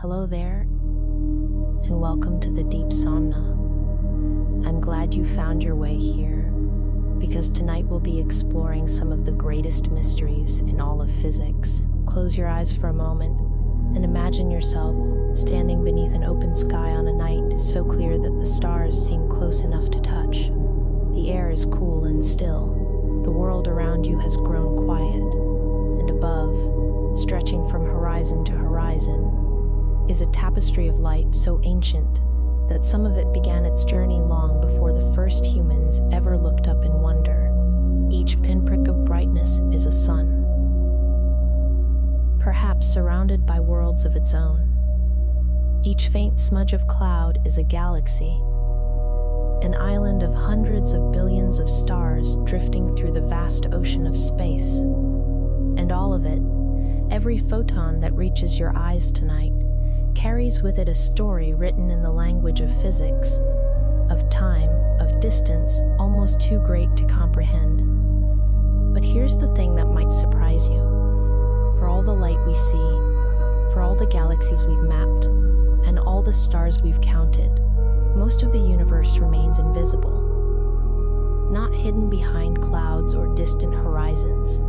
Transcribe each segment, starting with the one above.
Hello there, and welcome to the Deep Somna. I'm glad you found your way here, because tonight we'll be exploring some of the greatest mysteries in all of physics. Close your eyes for a moment, and imagine yourself standing beneath an open sky on a night so clear that the stars seem close enough to touch. The air is cool and still. The world around you has grown quiet, and above, stretching from horizon to horizon, is a tapestry of light so ancient that some of it began its journey long before the first humans ever looked up in wonder. Each pinprick of brightness is a sun, perhaps surrounded by worlds of its own. Each faint smudge of cloud is a galaxy, an island of hundreds of billions of stars drifting through the vast ocean of space. And all of it, every photon that reaches your eyes tonight, carries with it a story written in the language of physics, of time, of distance, almost too great to comprehend. But here's the thing that might surprise you. For all the light we see, for all the galaxies we've mapped, and all the stars we've counted, most of the universe remains invisible. Not hidden behind clouds or distant horizons,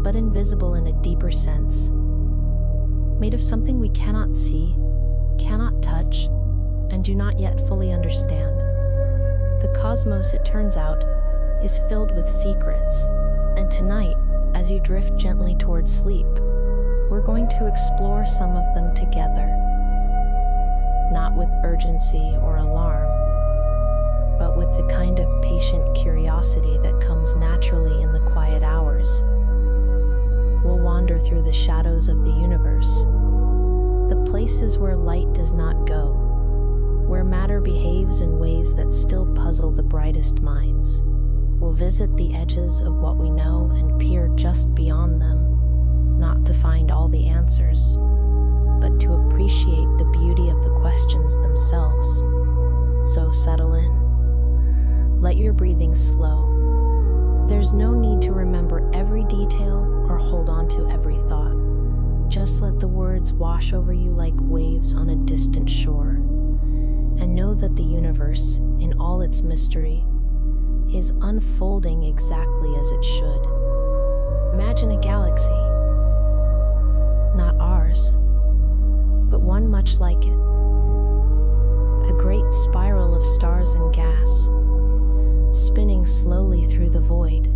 but invisible in a deeper sense. Made of something we cannot see, cannot touch, and do not yet fully understand. The cosmos, it turns out, is filled with secrets, and tonight, as you drift gently towards sleep, we're going to explore some of them together. Not with urgency or alarm, but with the kind of patient curiosity that comes naturally in the quiet hours. We'll wander through the shadows of the universe, the places where light does not go, where matter behaves in ways that still puzzle the brightest minds. We'll visit the edges of what we know and peer just beyond them, not to find all the answers, but to appreciate the beauty of the questions themselves. So settle in. Let your breathing slow. There's no need to remember every detail or hold on to every thought. Just let the words wash over you like waves on a distant shore. And know that the universe, in all its mystery, is unfolding exactly as it should. Imagine a galaxy. Not ours, but one much like it. A great spiral of stars and gas, spinning slowly through the void.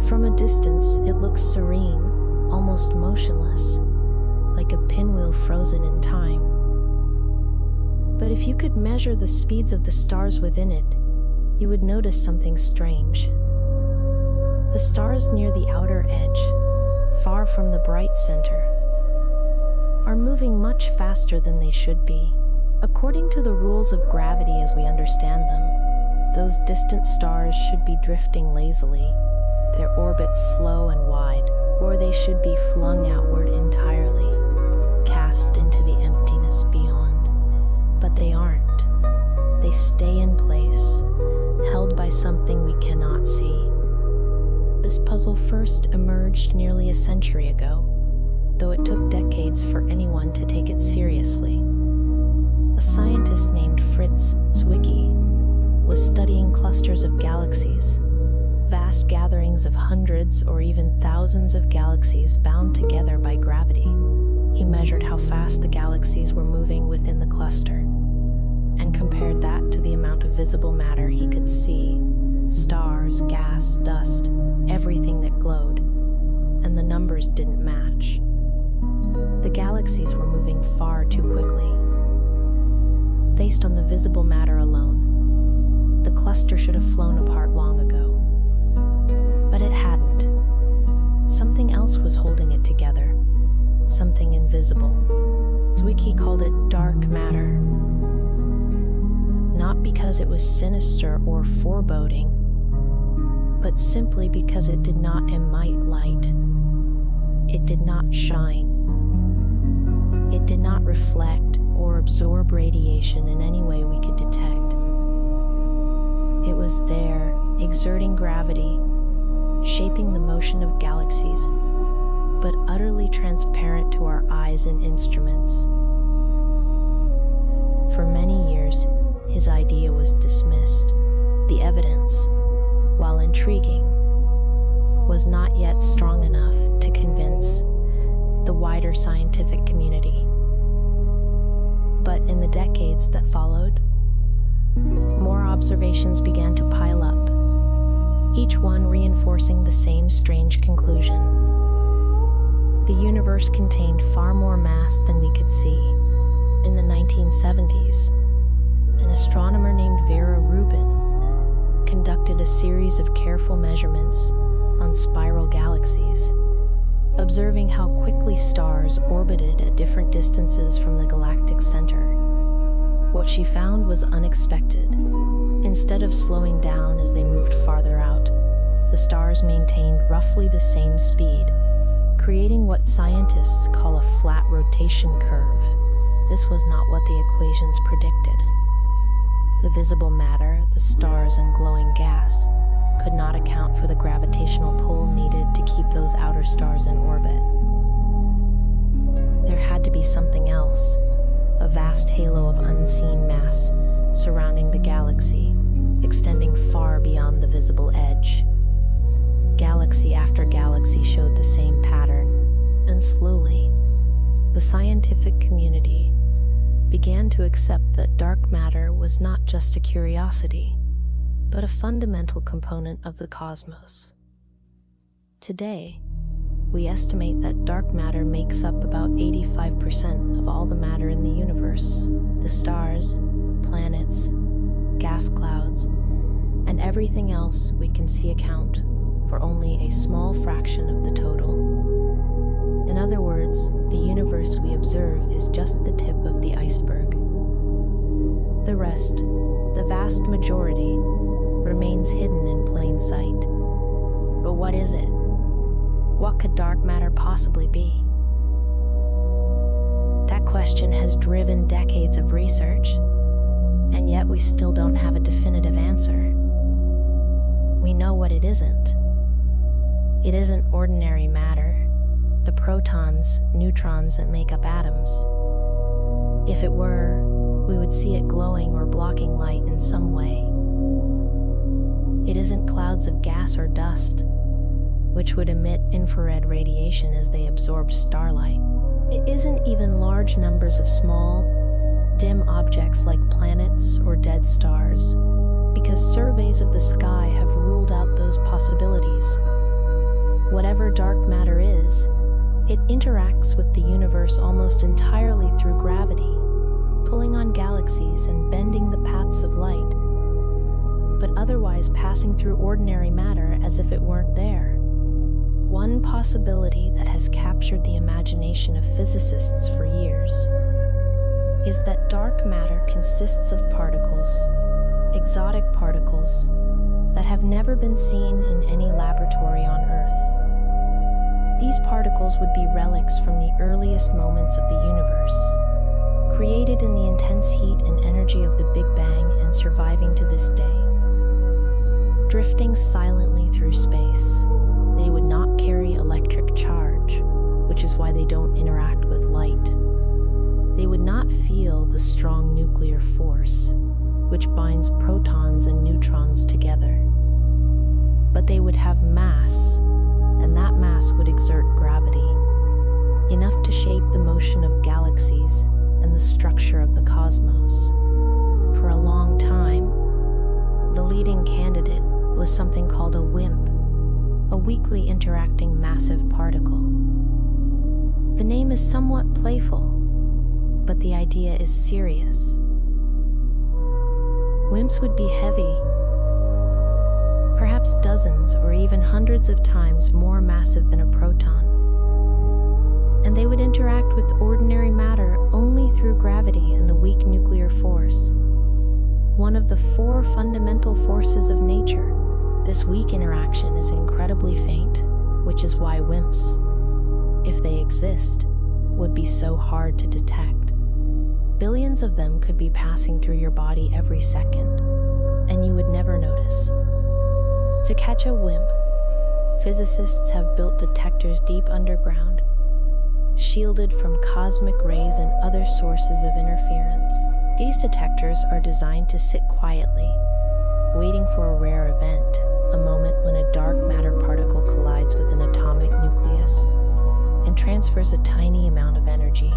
From a distance, it looks serene, almost motionless, like a pinwheel frozen in time. But if you could measure the speeds of the stars within it, you would notice something strange. The stars near the outer edge, far from the bright center, are moving much faster than they should be. According to the rules of gravity as we understand them, those distant stars should be drifting lazily, their orbits slow and wide, or they should be flung outward entirely, cast into the emptiness beyond. But they aren't. They stay in place, held by something we cannot see. This puzzle first emerged nearly a century ago, though it took decades for anyone to take it seriously. A scientist named Fritz Zwicky was studying clusters of galaxies, vast gatherings of hundreds or even thousands of galaxies bound together by gravity. He measured how fast the galaxies were moving within the cluster, and compared that to the amount of visible matter he could see: stars, gas, dust, everything that glowed, and the numbers didn't match. The galaxies were moving far too quickly. Based on the visible matter alone, the cluster should have flown apart long ago. But it hadn't. Something else was holding it together, something invisible. Zwicky called it dark matter. Not because it was sinister or foreboding, but simply because it did not emit light. It did not shine. It did not reflect or absorb radiation in any way we could detect. It was there, exerting gravity, shaping the motion of galaxies, but utterly transparent to our eyes and instruments. For many years, his idea was dismissed. The evidence, while intriguing, was not yet strong enough to convince the wider scientific community. But in the decades that followed, more observations began to pile up, each one reinforcing the same strange conclusion. The universe contained far more mass than we could see. In the 1970s, an astronomer named Vera Rubin conducted a series of careful measurements on spiral galaxies, observing how quickly stars orbited at different distances from the galactic center. What she found was unexpected. Instead of slowing down as they moved farther out, the stars maintained roughly the same speed, creating what scientists call a flat rotation curve. This was not what the equations predicted. The visible matter, the stars and glowing gas, could not account for the gravitational pull needed to keep those outer stars in orbit. There had to be something else, a vast halo of unseen mass surrounding the galaxy, extending far beyond the visible edge. Galaxy after galaxy showed the same pattern, and slowly, the scientific community began to accept that dark matter was not just a curiosity, but a fundamental component of the cosmos. Today, we estimate that dark matter makes up about 85% of all the matter in the universe. The stars, planets, gas clouds, and everything else we can see account for only a small fraction of the total. In other words, the universe we observe is just the tip of the iceberg. The rest, the vast majority, remains hidden in plain sight. But what is it? What could dark matter possibly be? That question has driven decades of research, and yet we still don't have a definitive answer. We know what it isn't. It isn't ordinary matter, the protons, neutrons that make up atoms. If it were, we would see it glowing or blocking light in some way. It isn't clouds of gas or dust, which would emit infrared radiation as they absorb starlight. It isn't even large numbers of small, dim objects like planets or dead stars, because surveys of the sky have ruled out those possibilities. Whatever dark matter is, it interacts with the universe almost entirely through gravity, pulling on galaxies and bending the paths of light, but otherwise passing through ordinary matter as if it weren't there. One possibility that has captured the imagination of physicists for years is that dark matter consists of particles, exotic particles, that have never been seen in any laboratory on Earth. These particles would be relics from the earliest moments of the universe, created in the intense heat and energy of the Big Bang and surviving to this day. Drifting silently through space, they would not carry electric charge, which is why they don't interact with light. They would not feel the strong nuclear force, which binds protons and neutrons together. But they would have mass, and that mass would exert gravity, enough to shape the motion of galaxies and the structure of the cosmos. For a long time, the leading candidate was something called a WIMP, a weakly interacting massive particle. The name is somewhat playful, but the idea is serious. WIMPs would be heavy, perhaps dozens or even hundreds of times more massive than a proton. And they would interact with ordinary matter only through gravity and the weak nuclear force, one of the four fundamental forces of nature. This weak interaction is incredibly faint, which is why WIMPs, if they exist, would be so hard to detect. Billions of them could be passing through your body every second, and you would never notice. To catch a WIMP, Physicists have built detectors deep underground, shielded from cosmic rays and other sources of interference. These detectors are designed to sit quietly, waiting for a rare event, a moment when a dark matter particle collides with an atomic nucleus and transfers a tiny amount of energy.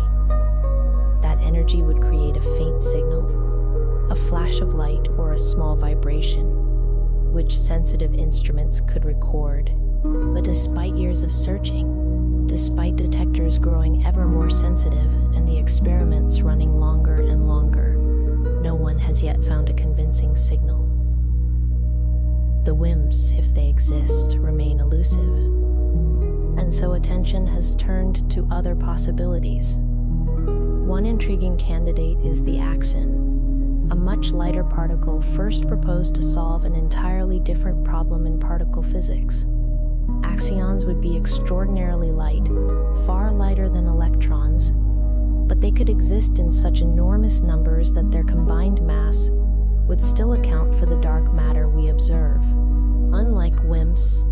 That energy would create a faint signal, a flash of light, or a small vibration, which sensitive instruments could record. But despite years of searching, despite detectors growing ever more sensitive and the experiments running longer and longer, no one has yet found a convincing signal. The WIMPs, if they exist, remain elusive, and so attention has turned to other possibilities. One intriguing candidate is the axon, a much lighter particle first proposed to solve an entirely different problem in particle physics. Axions would be extraordinarily light, far lighter than electrons, but they could exist in such enormous numbers that their combined mass would still account for the dark matter we observe. Unlike WIMPs,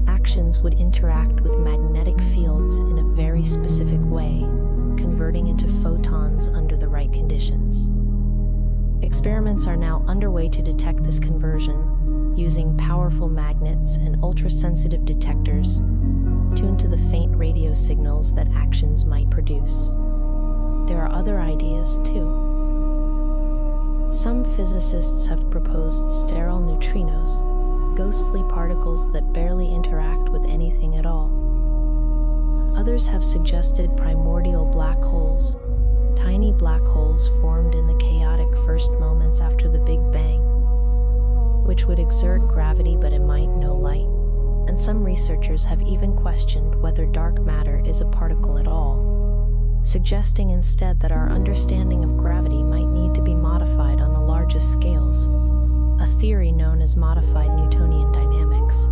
axions would interact with magnetic fields in a very specific way, converting into photons under the right conditions. Experiments are now underway to detect this conversion, using powerful magnets and ultra-sensitive detectors tuned to the faint radio signals that axions might produce. There are other ideas, too. Some physicists have proposed sterile neutrinos, ghostly particles that barely interact with anything at all. Others have suggested primordial black holes, tiny black holes formed in the chaotic first moments after the Big Bang, which would exert gravity but emit no light. And some researchers have even questioned whether dark matter is a particle at all, suggesting instead that our understanding of gravity might need to be modified on the largest scales, a theory known as modified Newtonian dynamics.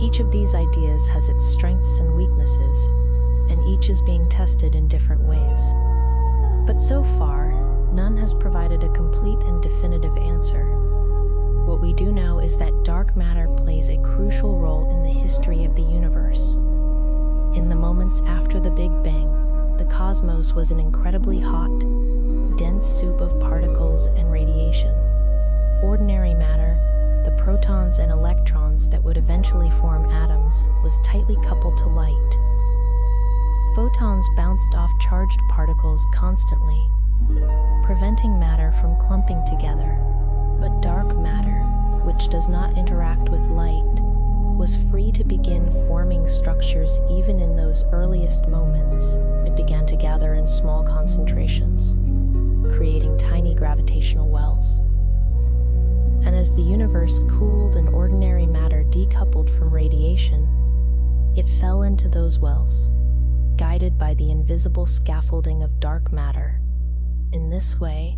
Each of these ideas has its strengths and weaknesses, and each is being tested in different ways. But so far, none has provided a complete and definitive answer. What we do know is that dark matter plays a crucial role in the history of the universe. In the moments after the Big Bang, the cosmos was an incredibly hot, dense soup of particles and radiation. Ordinary matter, the protons and electrons that would eventually form atoms, was tightly coupled to light. Photons bounced off charged particles constantly, preventing matter from clumping together. But dark matter, which does not interact with light, was free to begin forming structures even in those earliest moments. It began to gather in small concentrations, creating tiny gravitational wells. And as the universe cooled and ordinary matter decoupled from radiation, it fell into those wells, guided by the invisible scaffolding of dark matter. In this way,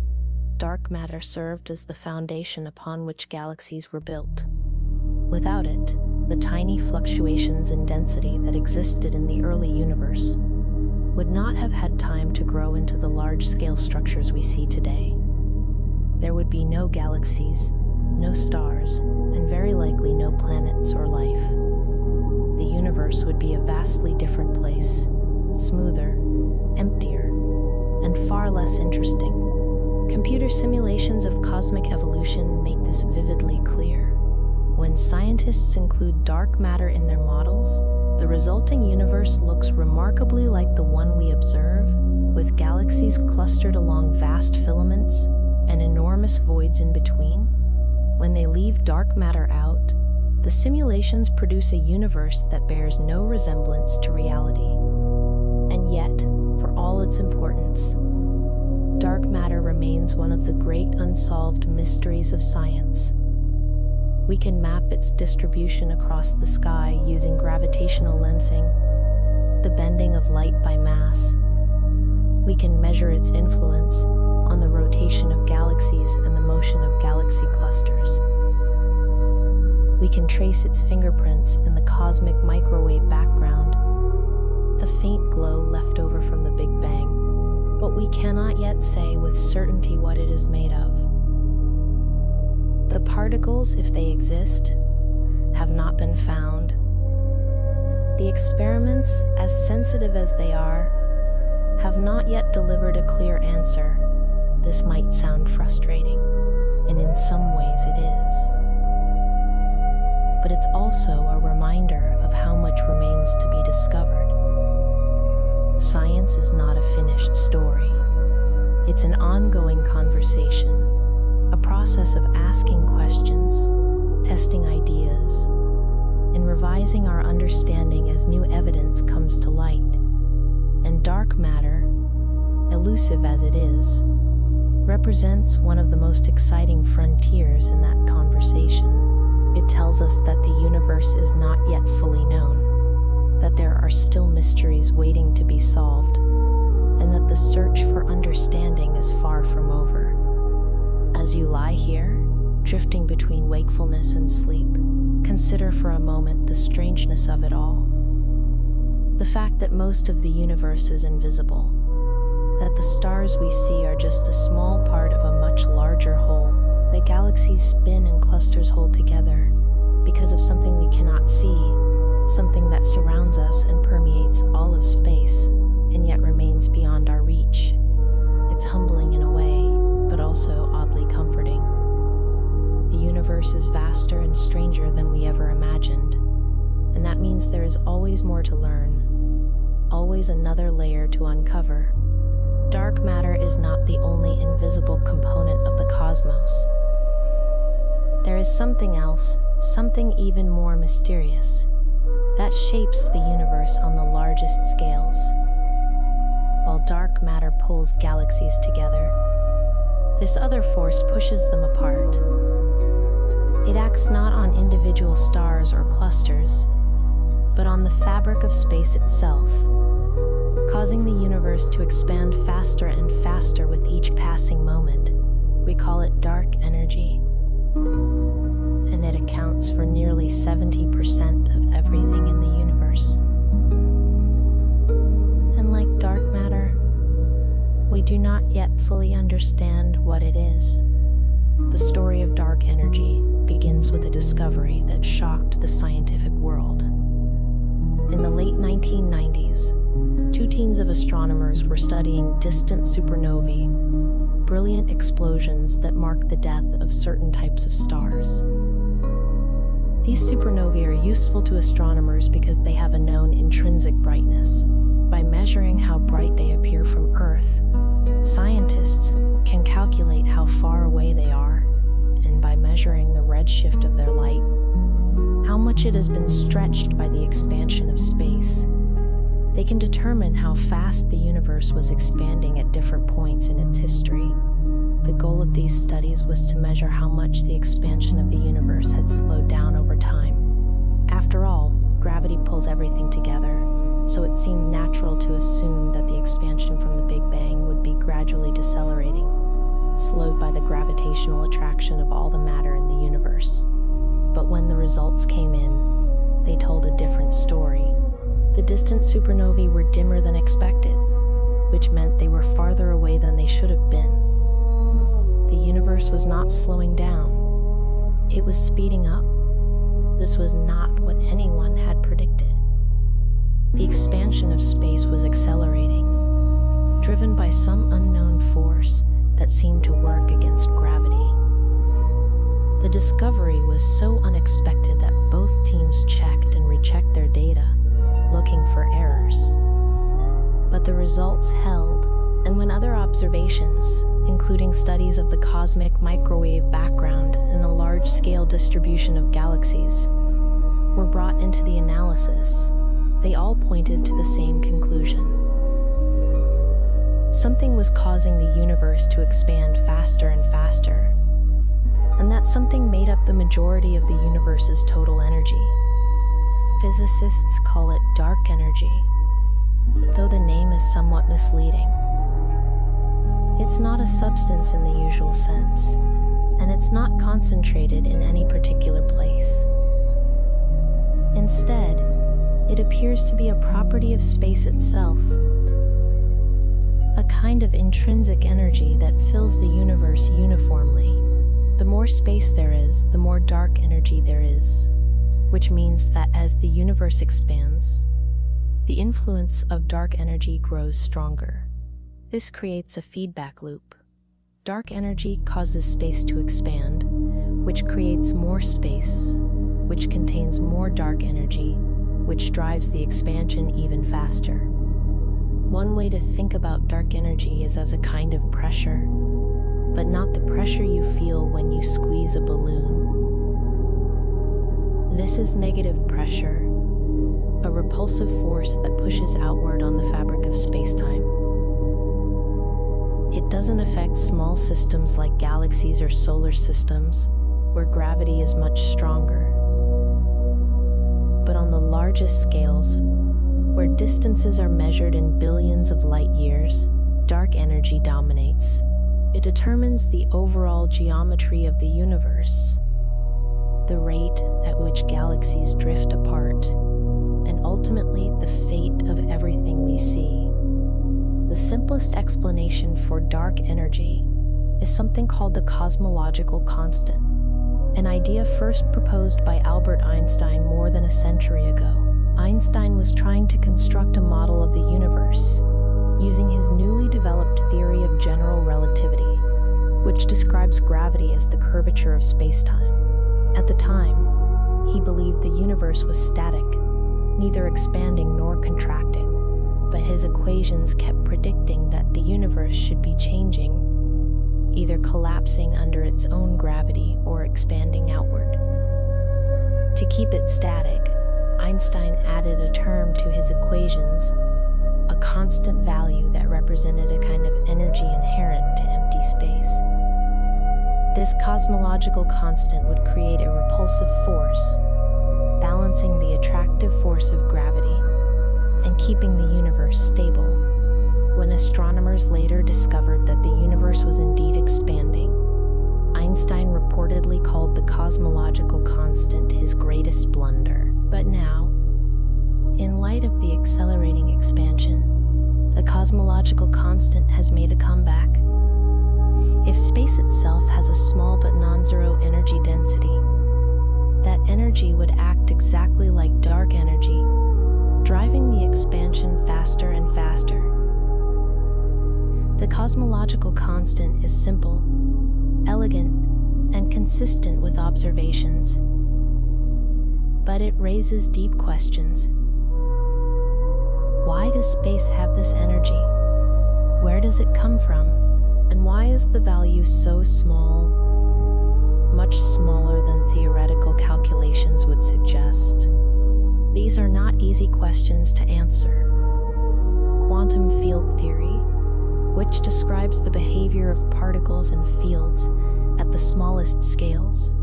dark matter served as the foundation upon which galaxies were built. Without it, the tiny fluctuations in density that existed in the early universe would not have had time to grow into the large-scale structures we see today. There would be no galaxies, no stars, and very likely no planets or life. The universe would be a vastly different place, smoother, emptier, and far less interesting. Computer simulations of cosmic evolution make this vividly clear. When scientists include dark matter in their models, the resulting universe looks remarkably like the one we observe, with galaxies clustered along vast filaments and enormous voids in between. When they leave dark matter out, the simulations produce a universe that bears no resemblance to reality. And yet, for all its importance, dark matter remains one of the great unsolved mysteries of science. We can map its distribution across the sky using gravitational lensing, the bending of light by mass. We can measure its influence on the rotation of galaxies and the motion of galaxy clusters. We can trace its fingerprints in the cosmic microwave background, the faint glow left over from the Big Bang, but we cannot yet say with certainty what it is made of. The particles, if they exist, have not been found, The experiments, as sensitive as they are, have not yet delivered a clear answer. This might sound frustrating, and in some ways it is. But it's also a reminder of how much remains to be discovered. Science is not a finished story. It's an ongoing conversation, a process of asking questions, testing ideas, and revising our understanding as new evidence comes to light. And dark matter, elusive as it is, represents one of the most exciting frontiers in that conversation. It tells us that the universe is not yet fully known, that there are still mysteries waiting to be solved, and that the search for understanding is far from over. As you lie here, drifting between wakefulness and sleep, consider for a moment the strangeness of it all. The fact that most of the universe is invisible, that the stars we see are just a small part of a much larger whole, that galaxies spin and clusters hold together because of something we cannot see, something that surrounds us and permeates all of space, and yet remains beyond our reach. It's humbling in a way, but also oddly comforting. The universe is vaster and stranger than we ever imagined, and that means there is always more to learn, always another layer to uncover. Dark matter is not the only invisible component of the cosmos. There is something else, something even more mysterious, that shapes the universe on the largest scales. While dark matter pulls galaxies together, this other force pushes them apart. It acts not on individual stars or clusters, but on the fabric of space itself, causing the universe to expand faster and faster with each passing moment. We call it dark energy, and it accounts for nearly 70% of everything in the universe. And like dark matter, we do not yet fully understand what it is. The story of dark energy begins with a discovery that shocked the scientific world. In the late 1990s, two teams of astronomers were studying distant supernovae, brilliant explosions that mark the death of certain types of stars. These supernovae are useful to astronomers because they have a known intrinsic brightness. By measuring how bright they appear from Earth, scientists can calculate how far away they are, and by measuring the redshift of their light, how much it has been stretched by the expansion of space. They can determine how fast the universe was expanding at different points in its history. The goal of these studies was to measure how much the expansion of the universe had slowed down over time. After all, gravity pulls everything together, so it seemed natural to assume that the expansion from the Big Bang would be gradually decelerating, slowed by the gravitational attraction of all the matter in the universe. But when the results came in, they told a different story. The distant supernovae were dimmer than expected, which meant they were farther away than they should have been. The universe was not slowing down, it was speeding up. This was not what anyone had predicted. The expansion of space was accelerating, driven by some unknown force that seemed to work against gravity. The discovery was so unexpected that both teams checked and rechecked their data, looking for errors. But the results held, and when other observations, including studies of the cosmic microwave background and the large-scale distribution of galaxies, were brought into the analysis, they all pointed to the same conclusion. Something was causing the universe to expand faster and faster, and that something made up the majority of the universe's total energy. Physicists call it dark energy, though the name is somewhat misleading. It's not a substance in the usual sense, and it's not concentrated in any particular place. Instead, it appears to be a property of space itself, a kind of intrinsic energy that fills the universe uniformly. The more space there is, the more dark energy there is, which means that as the universe expands, the influence of dark energy grows stronger. This creates a feedback loop. Dark energy causes space to expand, which creates more space, which contains more dark energy, which drives the expansion even faster. One way to think about dark energy is as a kind of pressure, but not the pressure you feel when you squeeze a balloon. This is negative pressure, a repulsive force that pushes outward on the fabric of space-time. It doesn't affect small systems like galaxies or solar systems, where gravity is much stronger. But on the largest scales, where distances are measured in billions of light years, dark energy dominates. It determines the overall geometry of the universe, the rate at which galaxies drift apart, and ultimately the fate of everything we see. The simplest explanation for dark energy is something called the cosmological constant, an idea first proposed by Albert Einstein more than a century ago. Einstein was trying to construct a model of the universe using his newly developed theory of general relativity, which describes gravity as the curvature of space-time. At the time, he believed the universe was static, neither expanding nor contracting, but his equations kept predicting that the universe should be changing, either collapsing under its own gravity or expanding outward. To keep it static, Einstein added a term to his equations, a constant value that represented a kind of energy inherent to empty space. This cosmological constant would create a repulsive force, balancing the attractive force of gravity and keeping the universe stable. When astronomers later discovered that the universe was indeed expanding, Einstein reportedly called the cosmological constant his greatest blunder. But now, in light of the accelerating expansion, the cosmological constant has made a comeback. If space itself has a small but non-zero energy density, that energy would act exactly like dark energy, driving the expansion faster and faster. The cosmological constant is simple, elegant, and consistent with observations. But it raises deep questions. Why does space have this energy? Where does it come from? And why is the value so small, much smaller than theoretical calculations would suggest? These are not easy questions to answer. Quantum field theory, which describes the behavior of particles and fields at the smallest scales,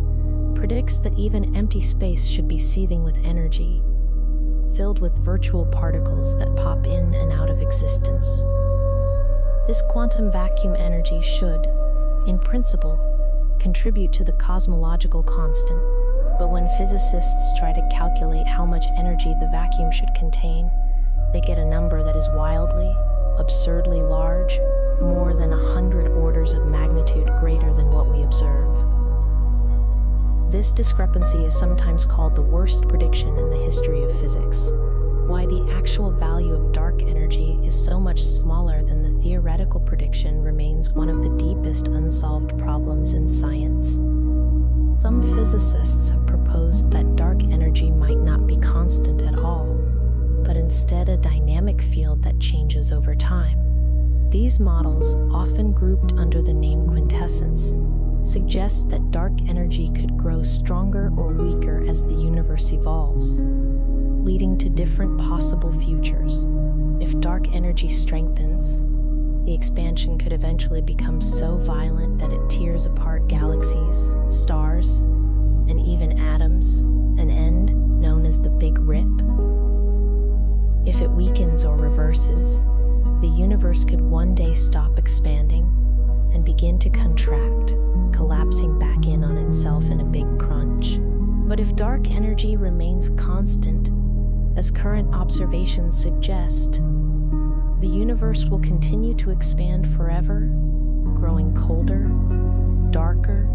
predicts that even empty space should be seething with energy, filled with virtual particles that pop in and out of existence. This quantum vacuum energy should, in principle, contribute to the cosmological constant, but when physicists try to calculate how much energy the vacuum should contain, they get a number that is wildly, absurdly large, more than 100 orders of magnitude greater than what we observe. This discrepancy is sometimes called the worst prediction in the history of physics. Why the actual value of dark energy is so much smaller than the theoretical prediction remains one of the deepest unsolved problems in science. Some physicists have proposed that dark energy might not be constant at all, but instead a dynamic field that changes over time. These models, often grouped under the name quintessence, suggest that dark energy could grow stronger or weaker as the universe evolves, leading to different possible futures. If dark energy strengthens, the expansion could eventually become so violent that it tears apart galaxies, stars, and even atoms, an end known as the Big Rip. If it weakens or reverses, the universe could one day stop expanding and begin to contract, collapsing back in on itself in a big crunch. But if dark energy remains constant, as current observations suggest, the universe will continue to expand forever, growing colder, darker,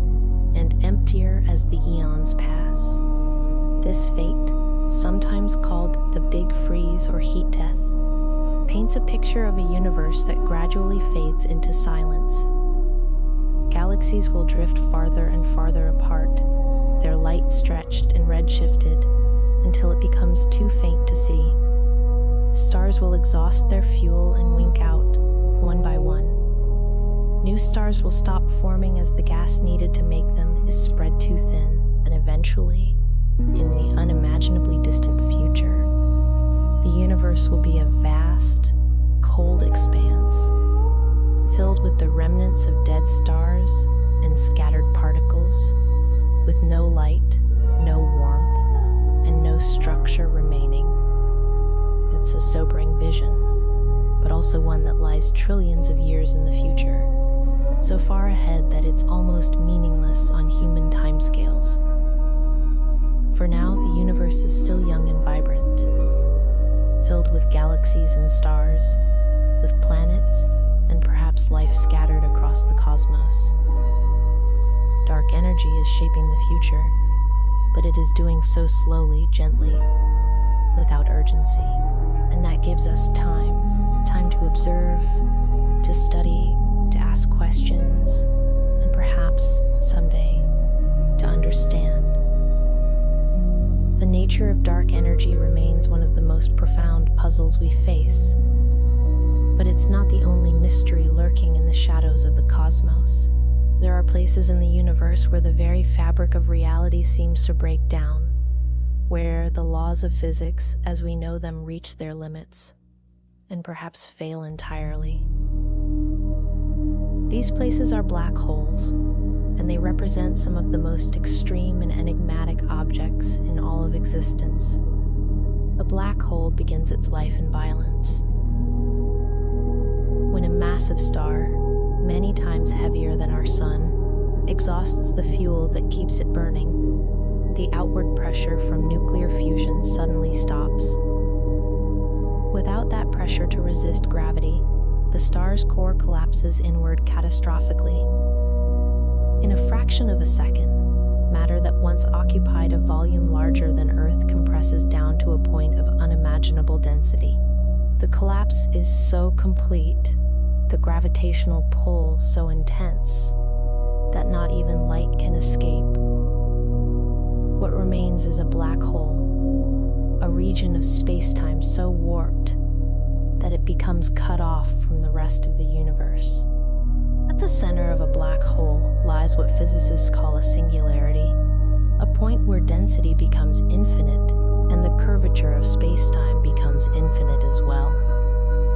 and emptier as the eons pass. This fate, sometimes called the Big Freeze or heat death, paints a picture of a universe that gradually fades into silence. Galaxies will drift farther and farther apart, their light stretched and redshifted until it becomes too faint to see. Stars will exhaust their fuel and wink out, one by one. New stars will stop forming as the gas needed to make them is spread too thin, and eventually, in the unimaginably distant future, the universe will be a vast, cold expanse, filled with the remnants of dead stars and scattered particles, with no light, no warmth, and no structure remaining. It's a sobering vision, but also one that lies trillions of years in the future, so far ahead that it's almost meaningless on human timescales. For now, the universe is still young and vibrant, filled with galaxies and stars, with planets, and perhaps life scattered across the cosmos. Dark energy is shaping the future, but it is doing so slowly, gently, without urgency. And that gives us time to observe, to study, to ask questions, and perhaps someday to understand. The nature of dark energy remains one of the most profound puzzles we face, but it's not the only mystery lurking in the shadows of the cosmos. There are places in the universe where the very fabric of reality seems to break down, where the laws of physics as we know them reach their limits, and perhaps fail entirely. These places are black holes, and they represent some of the most extreme and enigmatic objects in all of existence. A black hole begins its life in violence. When a massive star, many times heavier than our sun, exhausts the fuel that keeps it burning, the outward pressure from nuclear fusion suddenly stops. Without that pressure to resist gravity, the star's core collapses inward catastrophically. In a fraction of a second, matter that once occupied a volume larger than Earth compresses down to a point of unimaginable density. The collapse is so complete, the gravitational pull so intense, that not even light can escape. What remains is a black hole, a region of space-time so warped that it becomes cut off from the rest of the universe. At the center of a black hole lies what physicists call a singularity, a point where density becomes infinite and the curvature of space-time becomes infinite as well.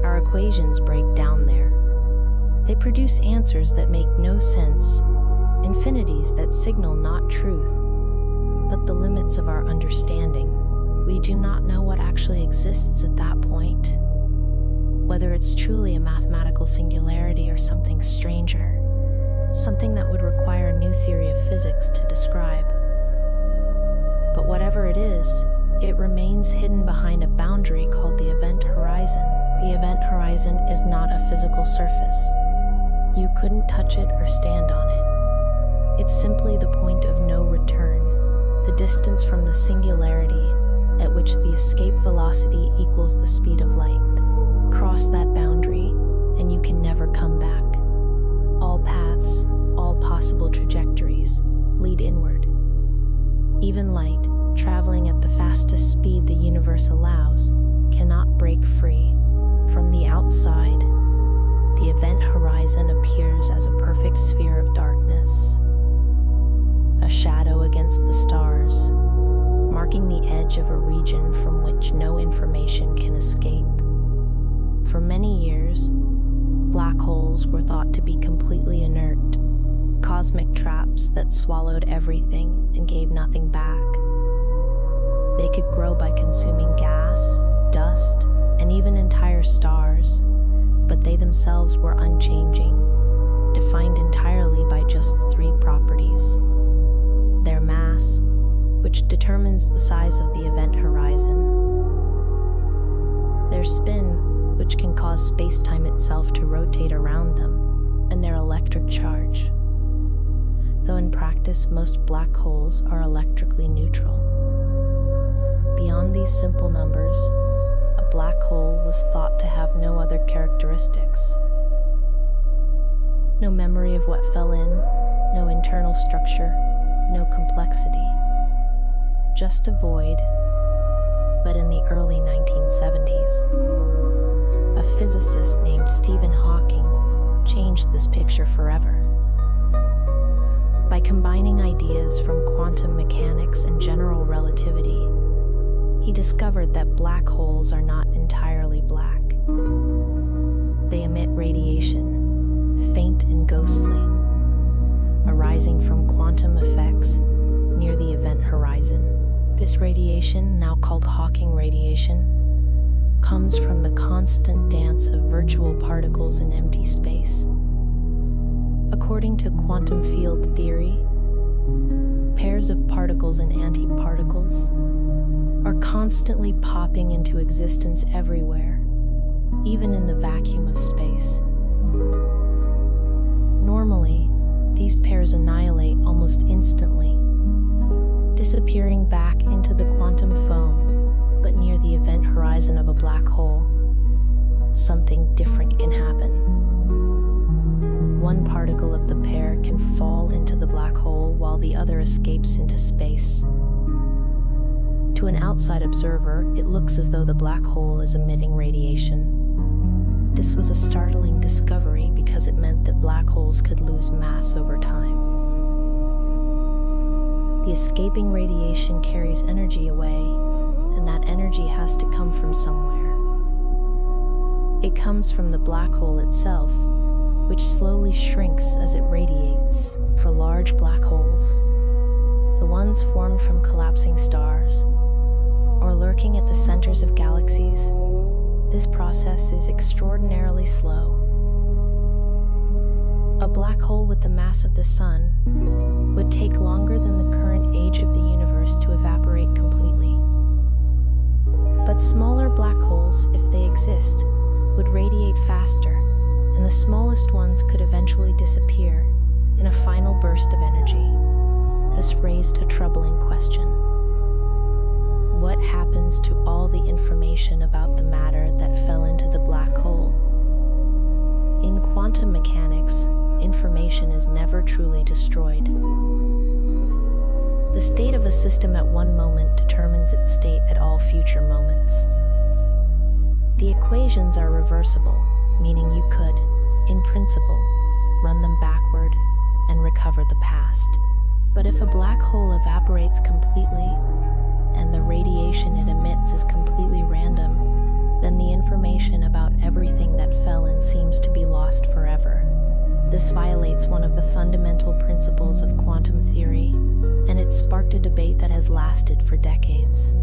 Our equations break down there. They produce answers that make no sense, infinities that signal not truth, but the limits of our understanding. We do not know what actually exists at that point, whether it's truly a mathematical singularity or something stranger, something that would require a new theory of physics to describe. But whatever it is, it remains hidden behind a boundary called the event horizon. The event horizon is not a physical surface. You couldn't touch it or stand on it. It's simply the point of no return, the distance from the singularity at which the escape velocity equals the speed of light. Cross that boundary, and you can never come back. All paths, all possible trajectories, lead inward. Even light, traveling at the fastest speed the universe allows, cannot break free. From the outside, the event horizon appears as a perfect sphere of darkness, a shadow against the stars, marking the edge of a region from which no information can escape. For many years, black holes were thought to be completely inert, cosmic traps that swallowed everything and gave nothing back. They could grow by consuming gas, dust, and even entire stars, but they themselves were unchanging, defined entirely by just three properties: their mass, which determines the size of the event horizon; their spin, which can cause space-time itself to rotate around them; and their electric charge. Though in practice most black holes are electrically neutral. Beyond these simple numbers, a black hole was thought to have no other characteristics. No memory of what fell in, no internal structure, no complexity. Just a void. But in the early 1970s, a physicist named Stephen Hawking changed this picture forever. By combining ideas from quantum mechanics and general relativity, he discovered that black holes are not entirely black. They emit radiation, faint and ghostly, arising from quantum effects near the event horizon. This radiation, now called Hawking radiation, comes from the constant dance of virtual particles in empty space. According to quantum field theory, pairs of particles and antiparticles are constantly popping into existence everywhere, even in the vacuum of space. Normally, these pairs annihilate almost instantly, disappearing back into the quantum foam, but near the event horizon of a black hole, something different can happen. One particle of the pair can fall into the black hole while the other escapes into space. To an outside observer, it looks as though the black hole is emitting radiation. This was a startling discovery because it meant that black holes could lose mass over time. The escaping radiation carries energy away, and that energy has to come from somewhere. It comes from the black hole itself, which slowly shrinks as it radiates. For large black holes, the ones formed from collapsing stars, or lurking at the centers of galaxies, this process is extraordinarily slow. A black hole with the mass of the Sun would take longer than the current age of the universe to evaporate completely. But smaller black holes, if they exist, would radiate faster, and the smallest ones could eventually disappear in a final burst of energy. This raised a troubling question. What happens to all the information about the matter that fell into the black hole? In quantum mechanics, information is never truly destroyed. The state of a system at one moment determines its state at all future moments. The equations are reversible, meaning you could, in principle, run them backward and recover the past. But if a black hole evaporates completely, and the radiation it emits is completely random, then the information about everything that fell in seems to be lost forever. This violates one of the fundamental principles of quantum theory, and it sparked a debate that has lasted for decades.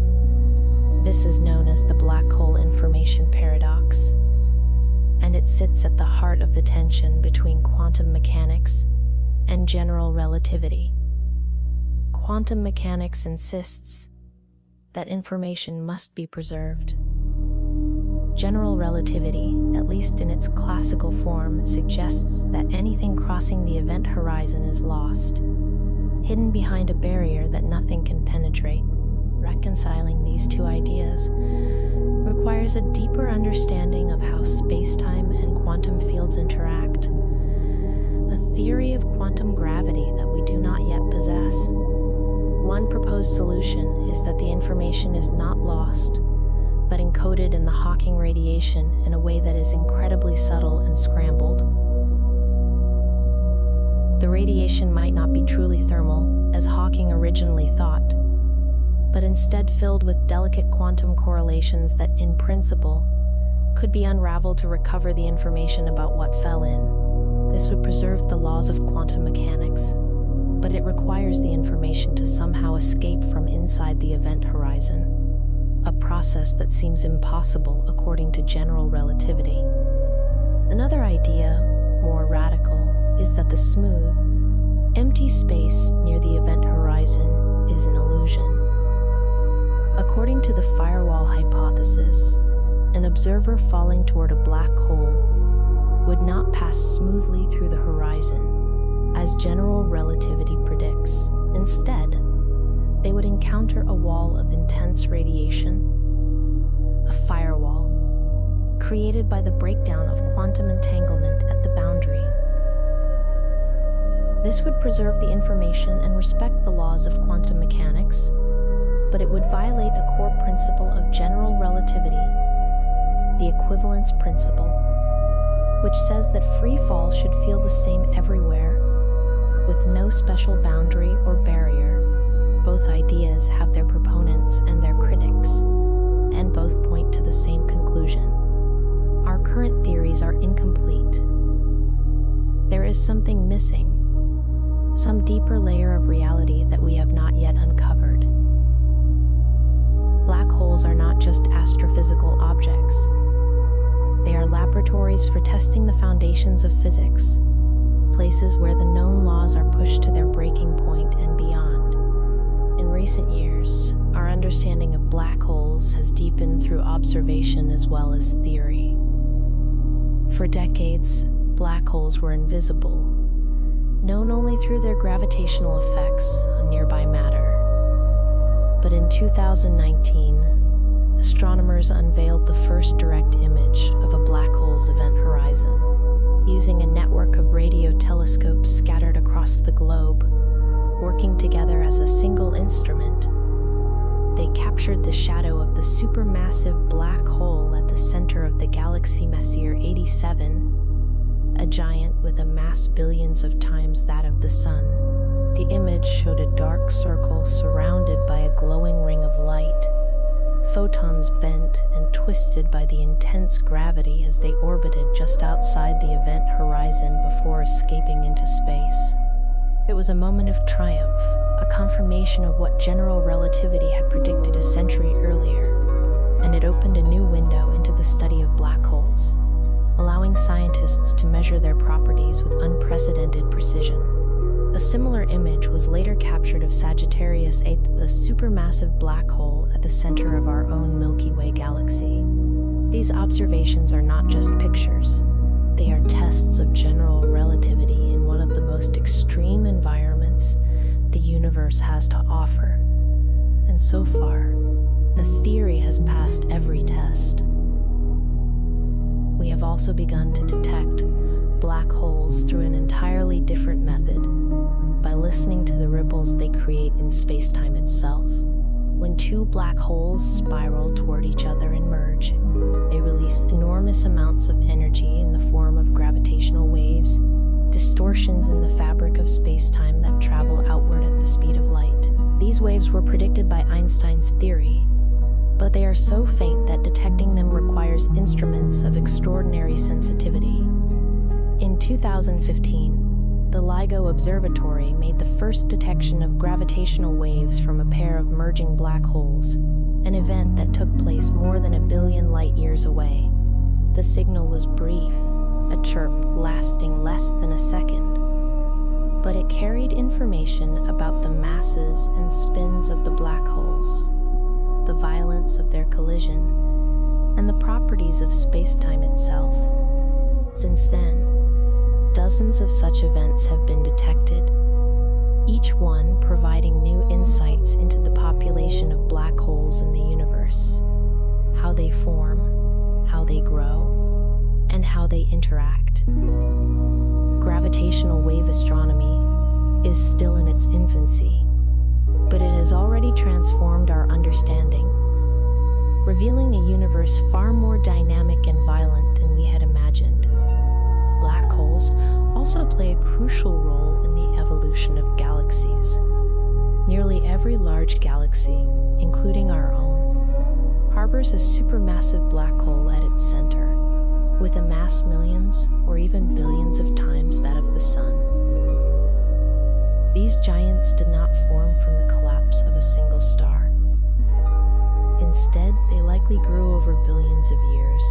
This is known as the black hole information paradox, and it sits at the heart of the tension between quantum mechanics and general relativity. Quantum mechanics insists that information must be preserved. General relativity, at least in its classical form, suggests that anything crossing the event horizon is lost, hidden behind a barrier that nothing can penetrate. Reconciling these two ideas requires a deeper understanding of how space-time and quantum fields interact, a theory of quantum gravity that we do not yet possess. One proposed solution is that the information is not lost, but encoded in the Hawking radiation in a way that is incredibly subtle and scrambled. The radiation might not be truly thermal, as Hawking originally thought, but instead filled with delicate quantum correlations that, in principle, could be unraveled to recover the information about what fell in. This would preserve the laws of quantum mechanics, but it requires the information to somehow escape from inside the event horizon, a process that seems impossible according to general relativity. Another idea, more radical, is that the smooth, empty space near the event horizon is an illusion. According to the firewall hypothesis, an observer falling toward a black hole would not pass smoothly through the horizon, as general relativity predicts. Instead, they would encounter a wall of intense radiation, a firewall, created by the breakdown of quantum entanglement at the boundary. This would preserve the information and respect the laws of quantum mechanics, but it would violate a core principle of general relativity, the equivalence principle, which says that free fall should feel the same everywhere, with no special boundary or barrier. Both ideas have their proponents and their critics, and both point to the same conclusion. Our current theories are incomplete. There is something missing, some deeper layer of reality that we have not yet uncovered. Black holes are not just astrophysical objects. They are laboratories for testing the foundations of physics, places where the known laws are pushed to their breaking point and beyond. In recent years, our understanding of black holes has deepened through observation as well as theory. For decades, black holes were invisible, known only through their gravitational effects on nearby matter. But in 2019, astronomers unveiled the first direct image of a black hole's event horizon. Using a network of radio telescopes scattered across the globe, working together as a single instrument, they captured the shadow of the supermassive black hole at the center of the galaxy Messier 87, a giant with a mass billions of times that of the Sun. The image showed a dark circle surrounded by a glowing ring of light, photons bent and twisted by the intense gravity as they orbited just outside the event horizon before escaping into space. It was a moment of triumph, a confirmation of what general relativity had predicted a century earlier, and it opened a new window into the study of black holes, allowing scientists to measure their properties with unprecedented precision. A similar image was later captured of Sagittarius A, the supermassive black hole at the center of our own Milky Way Galaxy. These observations are not just pictures. They are tests of general relativity in one of the most extreme environments the universe has to offer. And so far, the theory has passed every test. We have also begun to detect black holes through an entirely different method, by listening to the ripples they create in space-time itself. When two black holes spiral toward each other and merge, they release enormous amounts of energy in the form of gravitational waves, distortions in the fabric of space-time that travel outward at the speed of light. These waves were predicted by Einstein's theory, but they are so faint that detecting them requires instruments of extraordinary sensitivity. In 2015, the LIGO Observatory made the first detection of gravitational waves from a pair of merging black holes, an event that took place more than 1 billion light-years away. The signal was brief, a chirp lasting less than a second, but it carried information about the masses and spins of the black holes, the violence of their collision, and the properties of space-time itself. Since then, dozens of such events have been detected, each one providing new insights into the population of black holes in the universe, how they form, how they grow, and how they interact. Gravitational wave astronomy is still in its infancy, but it has already transformed our understanding, revealing a universe far more dynamic and violent than we had imagined. Black holes also play a crucial role in the evolution of galaxies. Nearly every large galaxy, including our own, harbors a supermassive black hole at its center, with a mass millions or even billions of times that of the Sun. These giants did not form from the collapse of a single star. Instead, they likely grew over billions of years,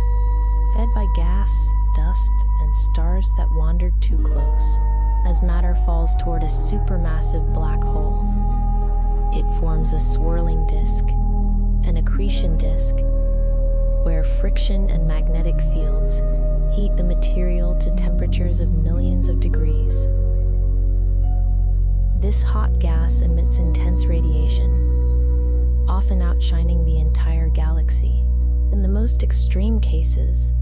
fed by gas, dust, and stars that wandered too close. As matter falls toward a supermassive black hole, it forms a swirling disk, an accretion disk, where friction and magnetic fields heat the material to temperatures of millions of degrees. This hot gas emits intense radiation, often outshining the entire galaxy. In the most extreme cases,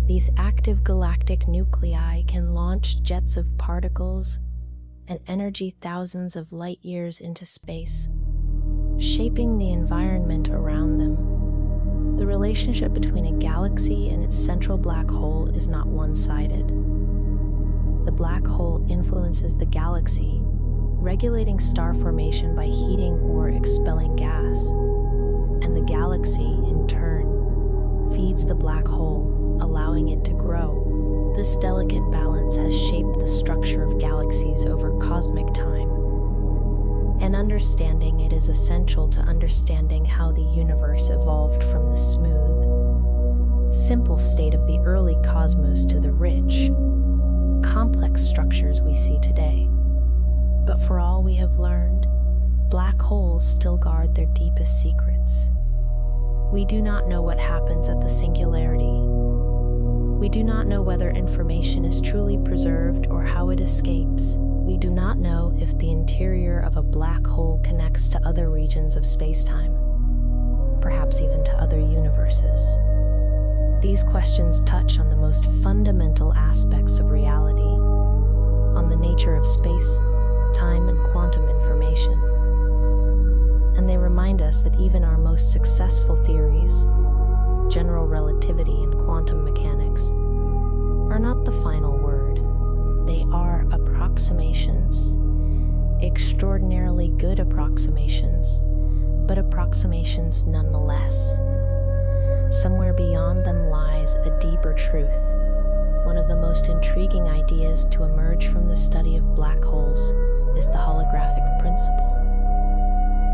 these active galactic nuclei can launch jets of particles and energy thousands of light years into space, shaping the environment around them. The relationship between a galaxy and its central black hole is not one-sided. The black hole influences the galaxy, regulating star formation by heating or expelling gas, and the galaxy, in turn, feeds the black hole, allowing it to grow. This delicate balance has shaped the structure of galaxies over cosmic time, and understanding it is essential to understanding how the universe evolved from the smooth, simple state of the early cosmos to the rich, complex structures we see today. But for all we have learned, black holes still guard their deepest secrets. We do not know what happens at the singularity. We do not know whether information is truly preserved or how it escapes. We do not know if the interior of a black hole connects to other regions of spacetime, perhaps even to other universes. These questions touch on the most fundamental aspects of reality, on the nature of space, time, and quantum information. And they remind us that even our most successful theories, general relativity and quantum mechanics, are not the final word. They are approximations, extraordinarily good approximations, but approximations nonetheless. Somewhere beyond them lies a deeper truth. One of the most intriguing ideas to emerge from the study of black holes is the holographic principle.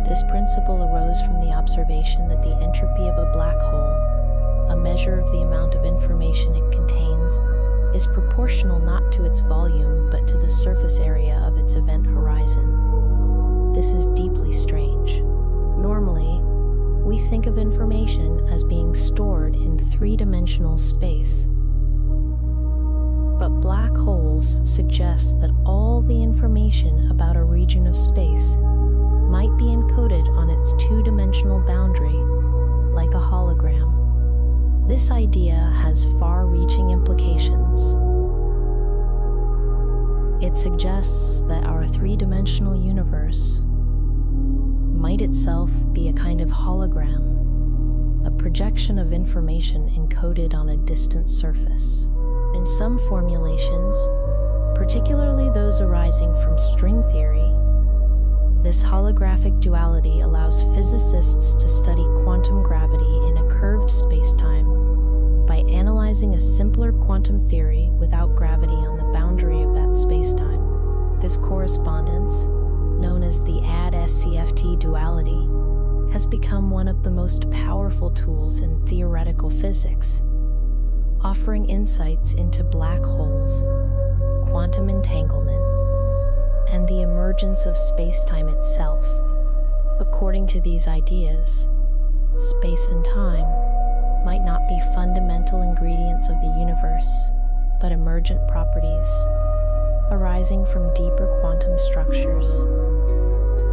This principle arose from the observation that the entropy of a black hole, a measure of the amount of information it contains, is proportional not to its volume but to the surface area of its event horizon. This is deeply strange. Normally, we think of information as being stored in three-dimensional space. But black holes suggest that all the information about a region of space might be encoded on its two-dimensional boundary, like a hologram. This idea has far-reaching implications. It suggests that our three-dimensional universe might itself be a kind of hologram, a projection of information encoded on a distant surface. In some formulations, particularly those arising from string theory, this holographic duality allows physicists to study quantum gravity in a curved spacetime by analyzing a simpler quantum theory without gravity on the boundary of that spacetime. This correspondence, known as the AD-SCFT duality, has become one of the most powerful tools in theoretical physics, offering insights into black holes, quantum entanglement, and the emergence of spacetime itself. According to these ideas, space and time might not be fundamental ingredients of the universe, but emergent properties arising from deeper quantum structures.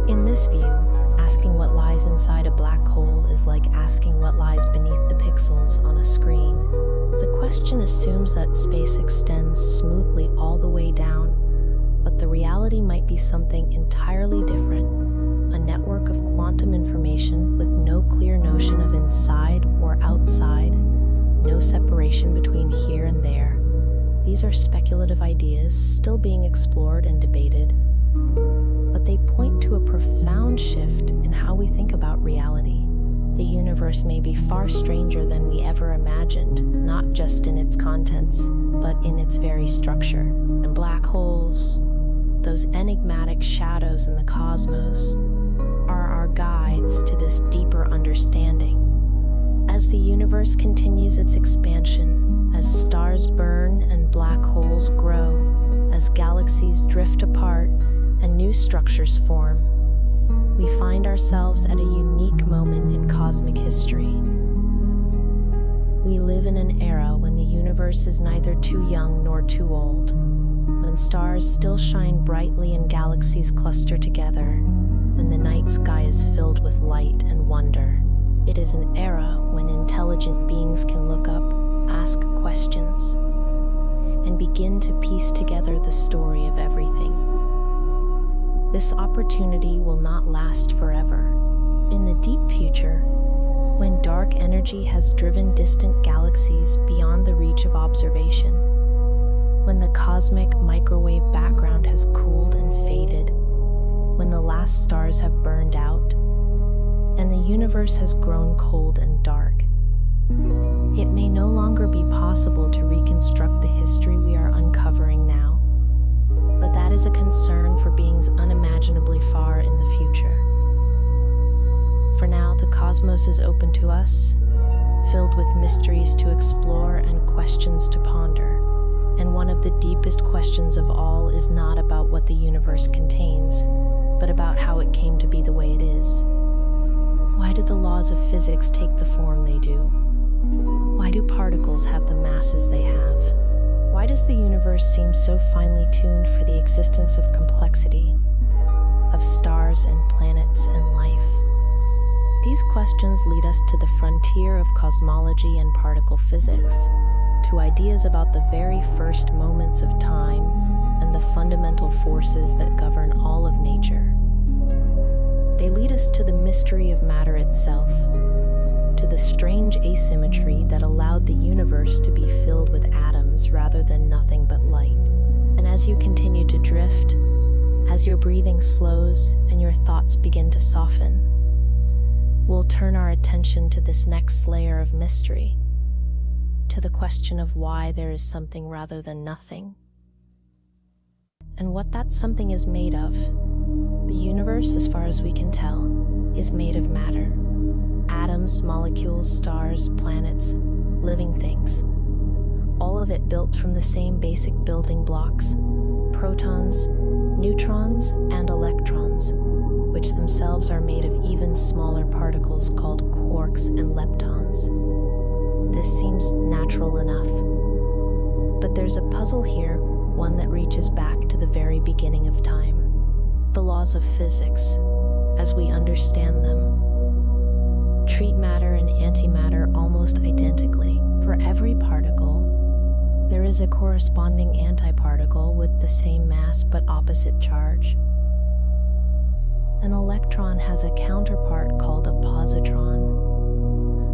In this view, asking what lies inside a black hole is like asking what lies beneath the pixels on a screen. The question assumes that space extends smoothly all the way down, but the reality might be something entirely different, a network of quantum information with no clear notion of inside or outside, no separation between here and there. These are speculative ideas still being explored and debated, but they point to a profound shift in how we think about reality. The universe may be far stranger than we ever imagined, not just in its contents, but in its very structure. And black holes, those enigmatic shadows in the cosmos, are our guides to this deeper understanding. As the universe continues its expansion, as stars burn and black holes grow, as galaxies drift apart and new structures form, we find ourselves at a unique moment in cosmic history. We live in an era when the universe is neither too young nor too old, when when stars still shine brightly and galaxies cluster together, when the night sky is filled with light and wonder. It is an era when intelligent beings can look up, ask questions, and begin to piece together the story of everything. This opportunity will not last forever. In the deep future, when dark energy has driven distant galaxies beyond the reach of observation, when the cosmic microwave background has cooled and faded, when the last stars have burned out, and the universe has grown cold and dark, it may no longer be possible to reconstruct the history we are uncovering now. But that is a concern for beings unimaginably far in the future. For now, the cosmos is open to us, filled with mysteries to explore and questions to ponder. And one of the deepest questions of all is not about what the universe contains, but about how it came to be the way it is. Why do the laws of physics take the form they do? Why do particles have the masses they have? Why does the universe seem so finely tuned for the existence of complexity, of stars and planets and life? These questions lead us to the frontier of cosmology and particle physics, to ideas about the very first moments of time and the fundamental forces that govern all of nature. They lead us to the mystery of matter itself, to the strange asymmetry that allowed the universe to be filled with atoms rather than nothing but light. And as you continue to drift, as your breathing slows and your thoughts begin to soften, we'll turn our attention to this next layer of mystery, to the question of why there is something rather than nothing, and what that something is made of. The universe, as far as we can tell, is made of matter. Atoms, molecules, stars, planets, living things. All of it built from the same basic building blocks: protons, neutrons, and electrons, which themselves are made of even smaller particles called quarks and leptons. This seems natural enough. But there's a puzzle here, one that reaches back to the very beginning of time. The laws of physics, as we understand them, treat matter and antimatter almost identically. For every particle, there is a corresponding antiparticle with the same mass but opposite charge. An electron has a counterpart called a positron.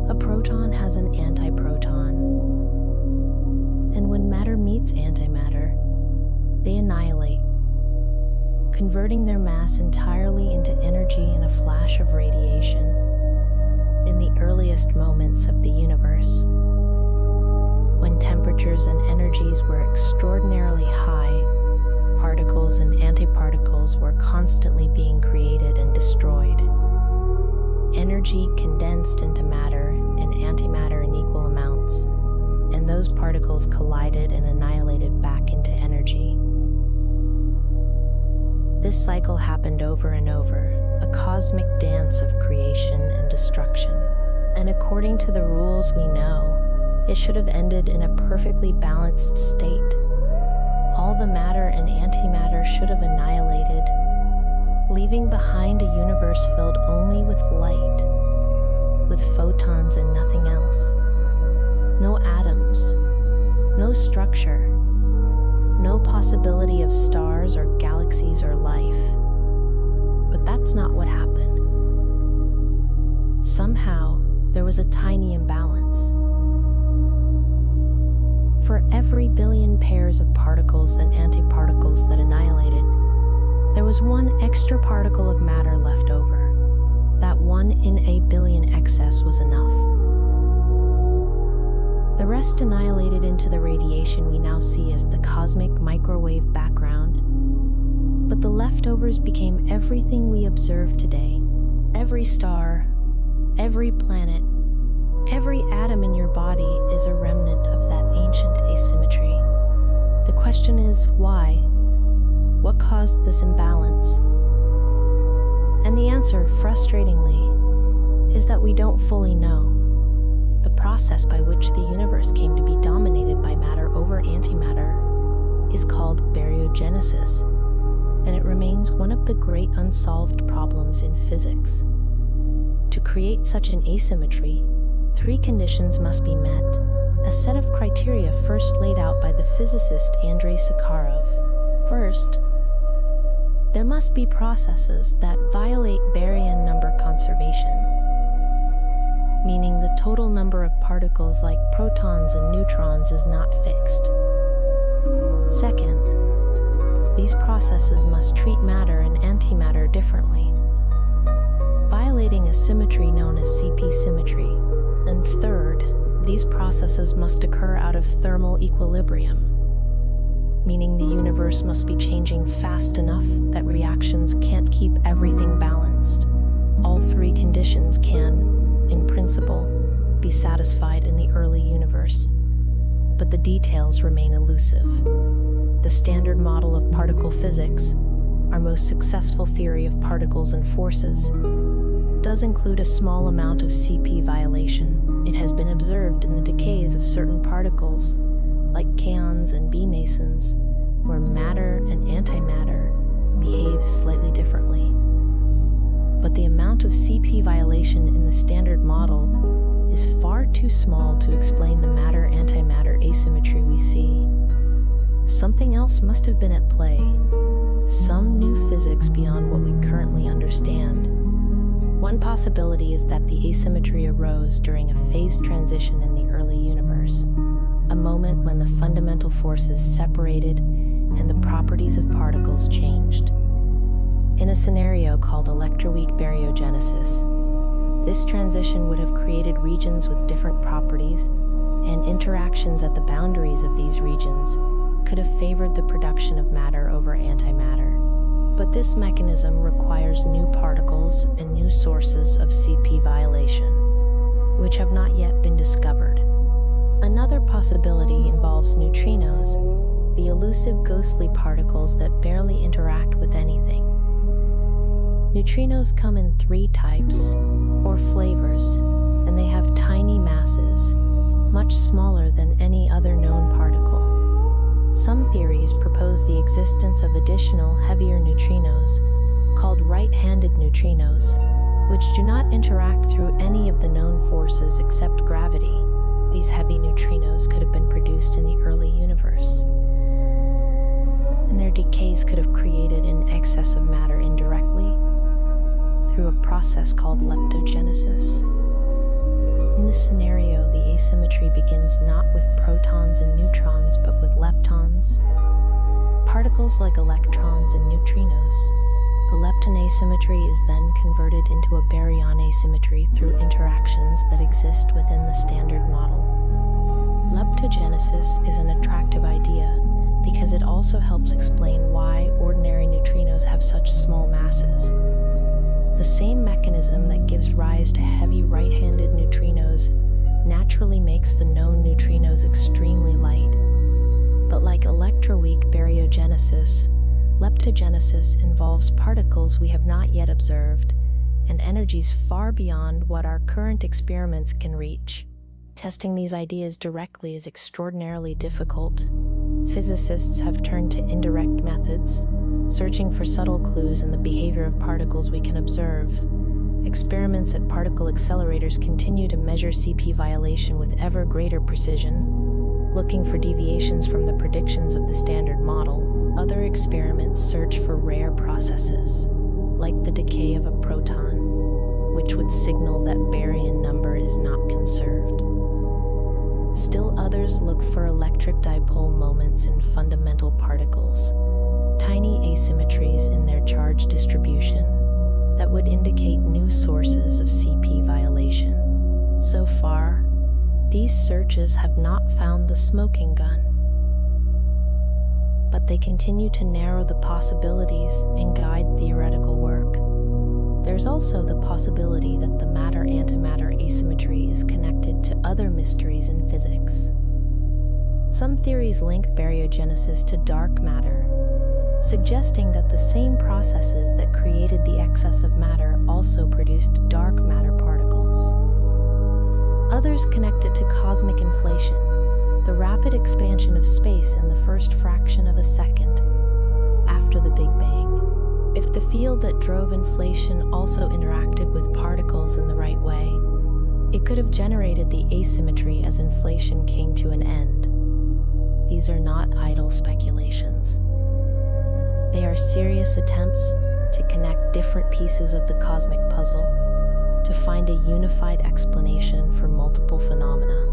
A proton has an antiproton. And when matter meets antimatter, they annihilate, converting their mass entirely into energy in a flash of radiation. In the earliest moments of the universe, when temperatures and energies were extraordinarily high, particles and antiparticles were constantly being created and destroyed. Energy condensed into matter and antimatter in equal amounts, and those particles collided and annihilated back into energy. This cycle happened over and over, a cosmic dance of creation and destruction. And according to the rules we know, it should have ended in a perfectly balanced state. All the matter and antimatter should have annihilated, leaving behind a universe filled only with light, with photons and nothing else. No atoms, no structure, no possibility of stars or galaxies or life. But that's not what happened. Somehow, there was a tiny imbalance. For every billion pairs of particles and antiparticles that annihilated, there was one extra particle of matter left over. That 1 in a billion excess was enough. The rest annihilated into the radiation we now see as the cosmic microwave background, but the leftovers became everything we observe today. Every star, every planet, every atom in your body is a remnant of that ancient asymmetry. The question is, why? What caused this imbalance? And the answer, frustratingly, is that we don't fully know. The process by which the universe came to be dominated by matter over antimatter is called baryogenesis, and it remains one of the great unsolved problems in physics. To create such an asymmetry, 3 conditions must be met, a set of criteria first laid out by the physicist Andrei Sakharov. First, there must be processes that violate baryon number conservation, meaning the total number of particles like protons and neutrons is not fixed. Second, these processes must treat matter and antimatter differently, violating a symmetry known as CP symmetry. And third, these processes must occur out of thermal equilibrium, meaning the universe must be changing fast enough that reactions can't keep everything balanced. All 3 conditions can, in principle, be satisfied in the early universe, but the details remain elusive. The standard model of particle physics, our most successful theory of particles and forces, does include a small amount of CP violation. It has been observed in the decays of certain particles, like kaons and B mesons, where matter and antimatter behave slightly differently. But the amount of CP violation in the standard model is far too small to explain the matter-antimatter asymmetry we see. Something else must have been at play, some new physics beyond what we currently understand. One possibility is that the asymmetry arose during a phase transition in the early universe, a moment when the fundamental forces separated and the properties of particles changed. In a scenario called electroweak baryogenesis, this transition would have created regions with different properties, and interactions at the boundaries of these regions could have favored the production of matter over antimatter. But this mechanism requires new particles and new sources of CP violation, which have not yet been discovered. Another possibility involves neutrinos, the elusive ghostly particles that barely interact with anything. Neutrinos come in 3 types, or flavors, and they have tiny masses, much smaller than any other known particle. Some theories propose the existence of additional, heavier neutrinos, called right-handed neutrinos, which do not interact through any of the known forces except gravity. These heavy neutrinos could have been produced in the early universe, and their decays could have created an excess of matter indirectly through a process called leptogenesis. In this scenario, the asymmetry begins not with protons and neutrons, but with leptons, particles like electrons and neutrinos. The lepton asymmetry is then converted into a baryon asymmetry through interactions that exist within the standard model. Leptogenesis is an attractive idea because it also helps explain why ordinary neutrinos have such small masses. The same mechanism that gives rise to heavy right-handed neutrinos naturally makes the known neutrinos extremely light. But like electroweak baryogenesis, leptogenesis involves particles we have not yet observed, and energies far beyond what our current experiments can reach. Testing these ideas directly is extraordinarily difficult. Physicists have turned to indirect methods, searching for subtle clues in the behavior of particles we can observe. Experiments at particle accelerators continue to measure CP violation with ever greater precision, looking for deviations from the predictions of the standard model. Other experiments search for rare processes, like the decay of a proton, which would signal that baryon number is not conserved. Still others look for electric dipole moments in fundamental particles, tiny asymmetries in their charge distribution that would indicate new sources of CP violation. So far, these searches have not found the smoking gun, but they continue to narrow the possibilities and guide theoretical work. There's also the possibility that the matter-antimatter asymmetry is connected to other mysteries in physics. Some theories link baryogenesis to dark matter, suggesting that the same processes that created the excess of matter also produced dark matter particles. Others connect it to cosmic inflation, the rapid expansion of space in the first fraction of a second after the Big Bang. If the field that drove inflation also interacted with particles in the right way, it could have generated the asymmetry as inflation came to an end. These are not idle speculations. They are serious attempts to connect different pieces of the cosmic puzzle to find a unified explanation for multiple phenomena.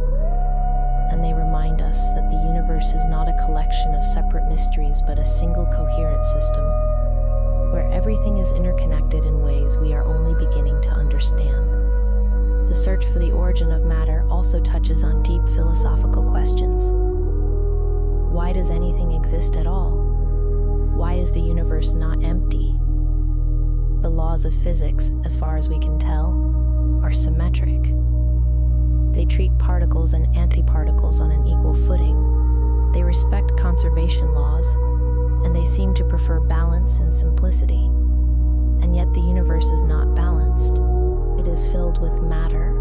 And they remind us that the universe is not a collection of separate mysteries but a single coherent system, where everything is interconnected in ways we are only beginning to understand. The search for the origin of matter also touches on deep philosophical questions. Why does anything exist at all? Why is the universe not empty? The laws of physics, as far as we can tell, are symmetric. They treat particles and antiparticles on an equal footing. They respect conservation laws, and they seem to prefer balance and simplicity. And yet the universe is not balanced. It is filled with matter,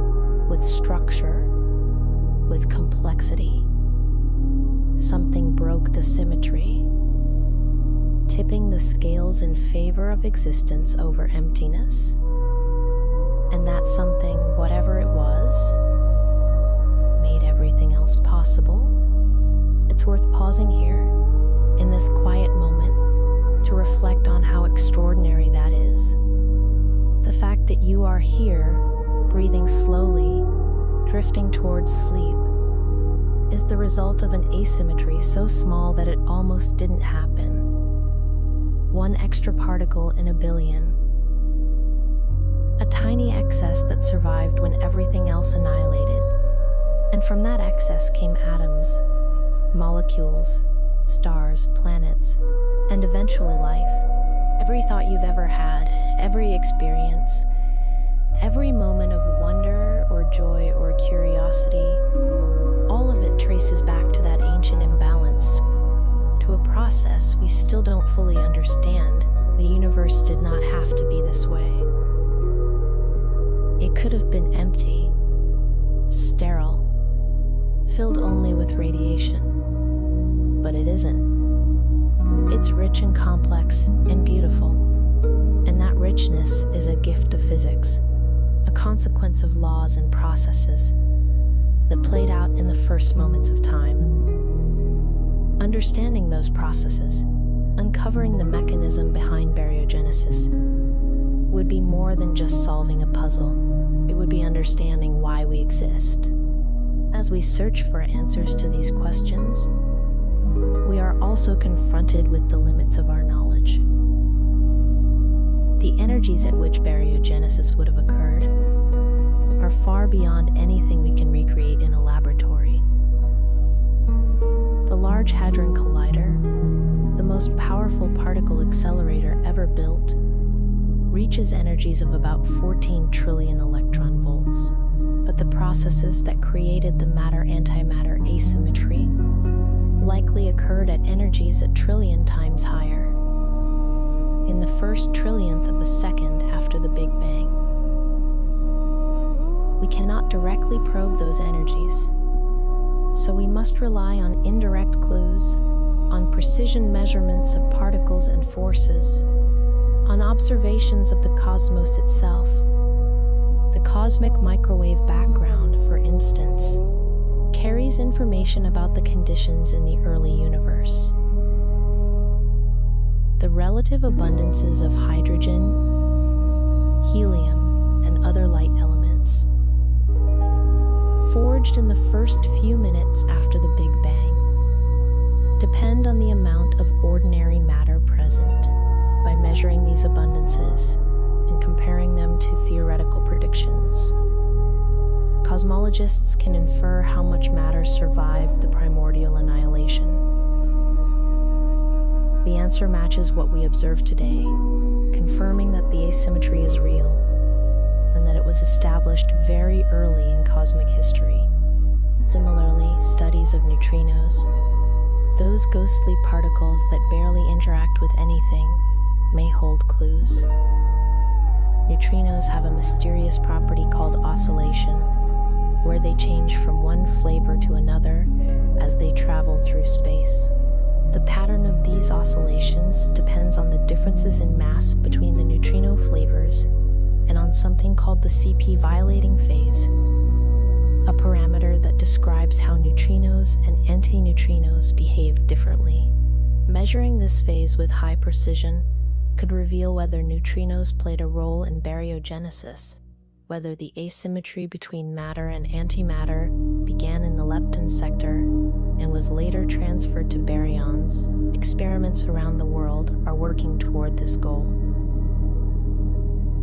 with structure, with complexity. Something broke the symmetry, tipping the scales in favor of existence over emptiness. And that something, whatever it was, made everything else possible. It's worth pausing here, in this quiet moment, to reflect on how extraordinary that is. The fact that you are here, breathing slowly, drifting towards sleep, is the result of an asymmetry so small that it almost didn't happen. One extra particle in a billion. A tiny excess that survived when everything else annihilated. And from that excess came atoms, molecules, stars, planets, and eventually life. Every thought you've ever had, every experience, every moment of wonder or joy or curiosity, all of it traces back to that ancient imbalance, to a process we still don't fully understand. The universe did not have to be this way. It could have been empty, sterile, filled only with radiation. But it isn't. It's rich and complex and beautiful. And that richness is a gift of physics, a consequence of laws and processes that played out in the first moments of time. Understanding those processes, uncovering the mechanism behind baryogenesis, would be more than just solving a puzzle. It would be understanding why we exist. As we search for answers to these questions, we are also confronted with the limits of our knowledge. The energies at which baryogenesis would have occurred are far beyond anything we can recreate in a laboratory. The Large Hadron Collider, the most powerful particle accelerator ever built, reaches energies of about 14 trillion electron volts. But the processes that created the matter-antimatter asymmetry likely occurred at energies a trillion times higher, in the first trillionth of a second after the Big Bang. We cannot directly probe those energies, so we must rely on indirect clues, on precision measurements of particles and forces, on observations of the cosmos itself. The cosmic microwave background, for instance, carries information about the conditions in the early universe. The relative abundances of hydrogen, helium, and other light elements, forged in the first few minutes after the Big Bang, depend on the amount of ordinary matter present. By measuring these abundances and comparing them to theoretical predictions, cosmologists can infer how much matter survived the primordial annihilation. The answer matches what we observe today, confirming that the asymmetry is real and that it was established very early in cosmic history. Similarly, studies of neutrinos, those ghostly particles that barely interact with anything, may hold clues. Neutrinos have a mysterious property called oscillation, where they change from one flavor to another as they travel through space. The pattern of these oscillations depends on the differences in mass between the neutrino flavors and on something called the CP violating phase, a parameter that describes how neutrinos and antineutrinos behave differently. Measuring this phase with high precision could reveal whether neutrinos played a role in baryogenesis, whether the asymmetry between matter and antimatter began in the lepton sector and was later transferred to baryons. Experiments around the world are working toward this goal.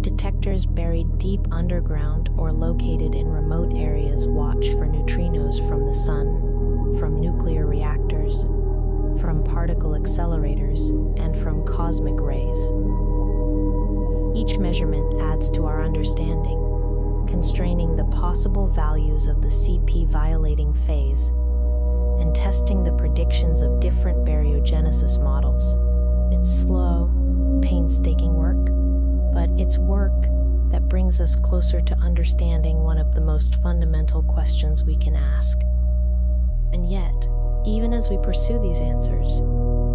Detectors buried deep underground or located in remote areas watch for neutrinos from the sun, from nuclear reactors, from particle accelerators, and from cosmic rays. Each measurement adds to our understanding, constraining the possible values of the CP violating phase and testing the predictions of different baryogenesis models. It's slow, painstaking work, but it's work that brings us closer to understanding one of the most fundamental questions we can ask. And yet, even as we pursue these answers,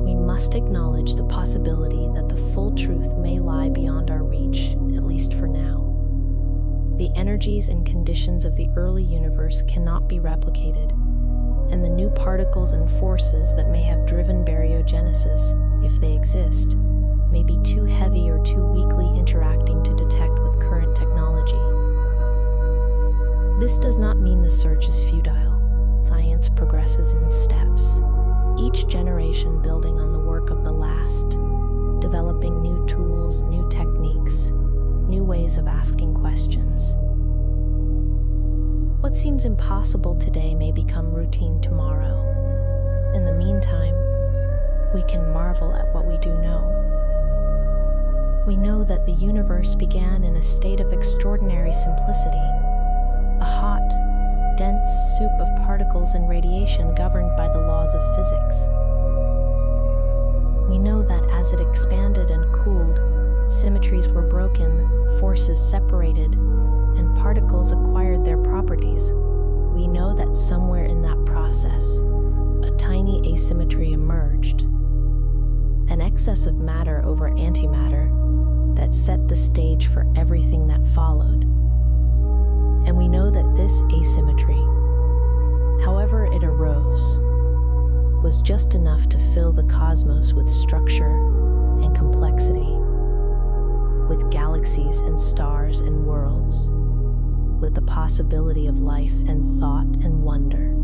we must acknowledge the possibility that the full truth may lie beyond our reach, at least for now. The energies and conditions of the early universe cannot be replicated, and the new particles and forces that may have driven baryogenesis, if they exist, may be too heavy or too weakly interacting to detect with current technology. This does not mean the search is futile. Science progresses in steps, each generation building on the work of the last, developing new tools, new techniques, new ways of asking questions. What seems impossible today may become routine tomorrow. In the meantime, we can marvel at what we do know. We know that the universe began in a state of extraordinary simplicity, a hot, dense soup of particles and radiation governed by the laws of physics. We know that as it expanded and cooled, symmetries were broken, forces separated, and particles acquired their properties. We know that somewhere in that process, a tiny asymmetry emerged, an excess of matter over antimatter that set the stage for everything that followed. And we know that this asymmetry, however it arose, was just enough to fill the cosmos with structure and complexity, with galaxies and stars and worlds, with the possibility of life and thought and wonder.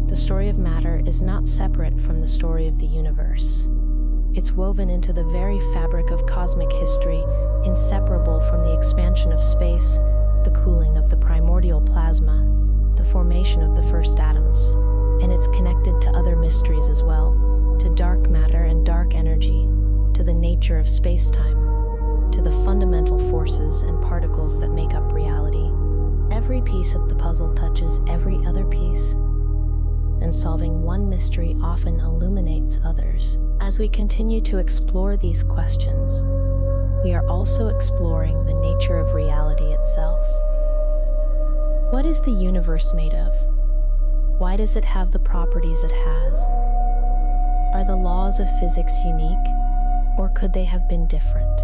The story of matter is not separate from the story of the universe. It's woven into the very fabric of cosmic history, inseparable from the expansion of space, the cooling of the primordial plasma, the formation of the first atoms, and it's connected to other mysteries as well, to dark matter and dark energy, to the nature of space-time, to the fundamental forces and particles that make up reality. Every piece of the puzzle touches every other piece, and solving one mystery often illuminates others. As we continue to explore these questions, we are also exploring the nature of reality itself. What is the universe made of? Why does it have the properties it has? Are the laws of physics unique, or could they have been different?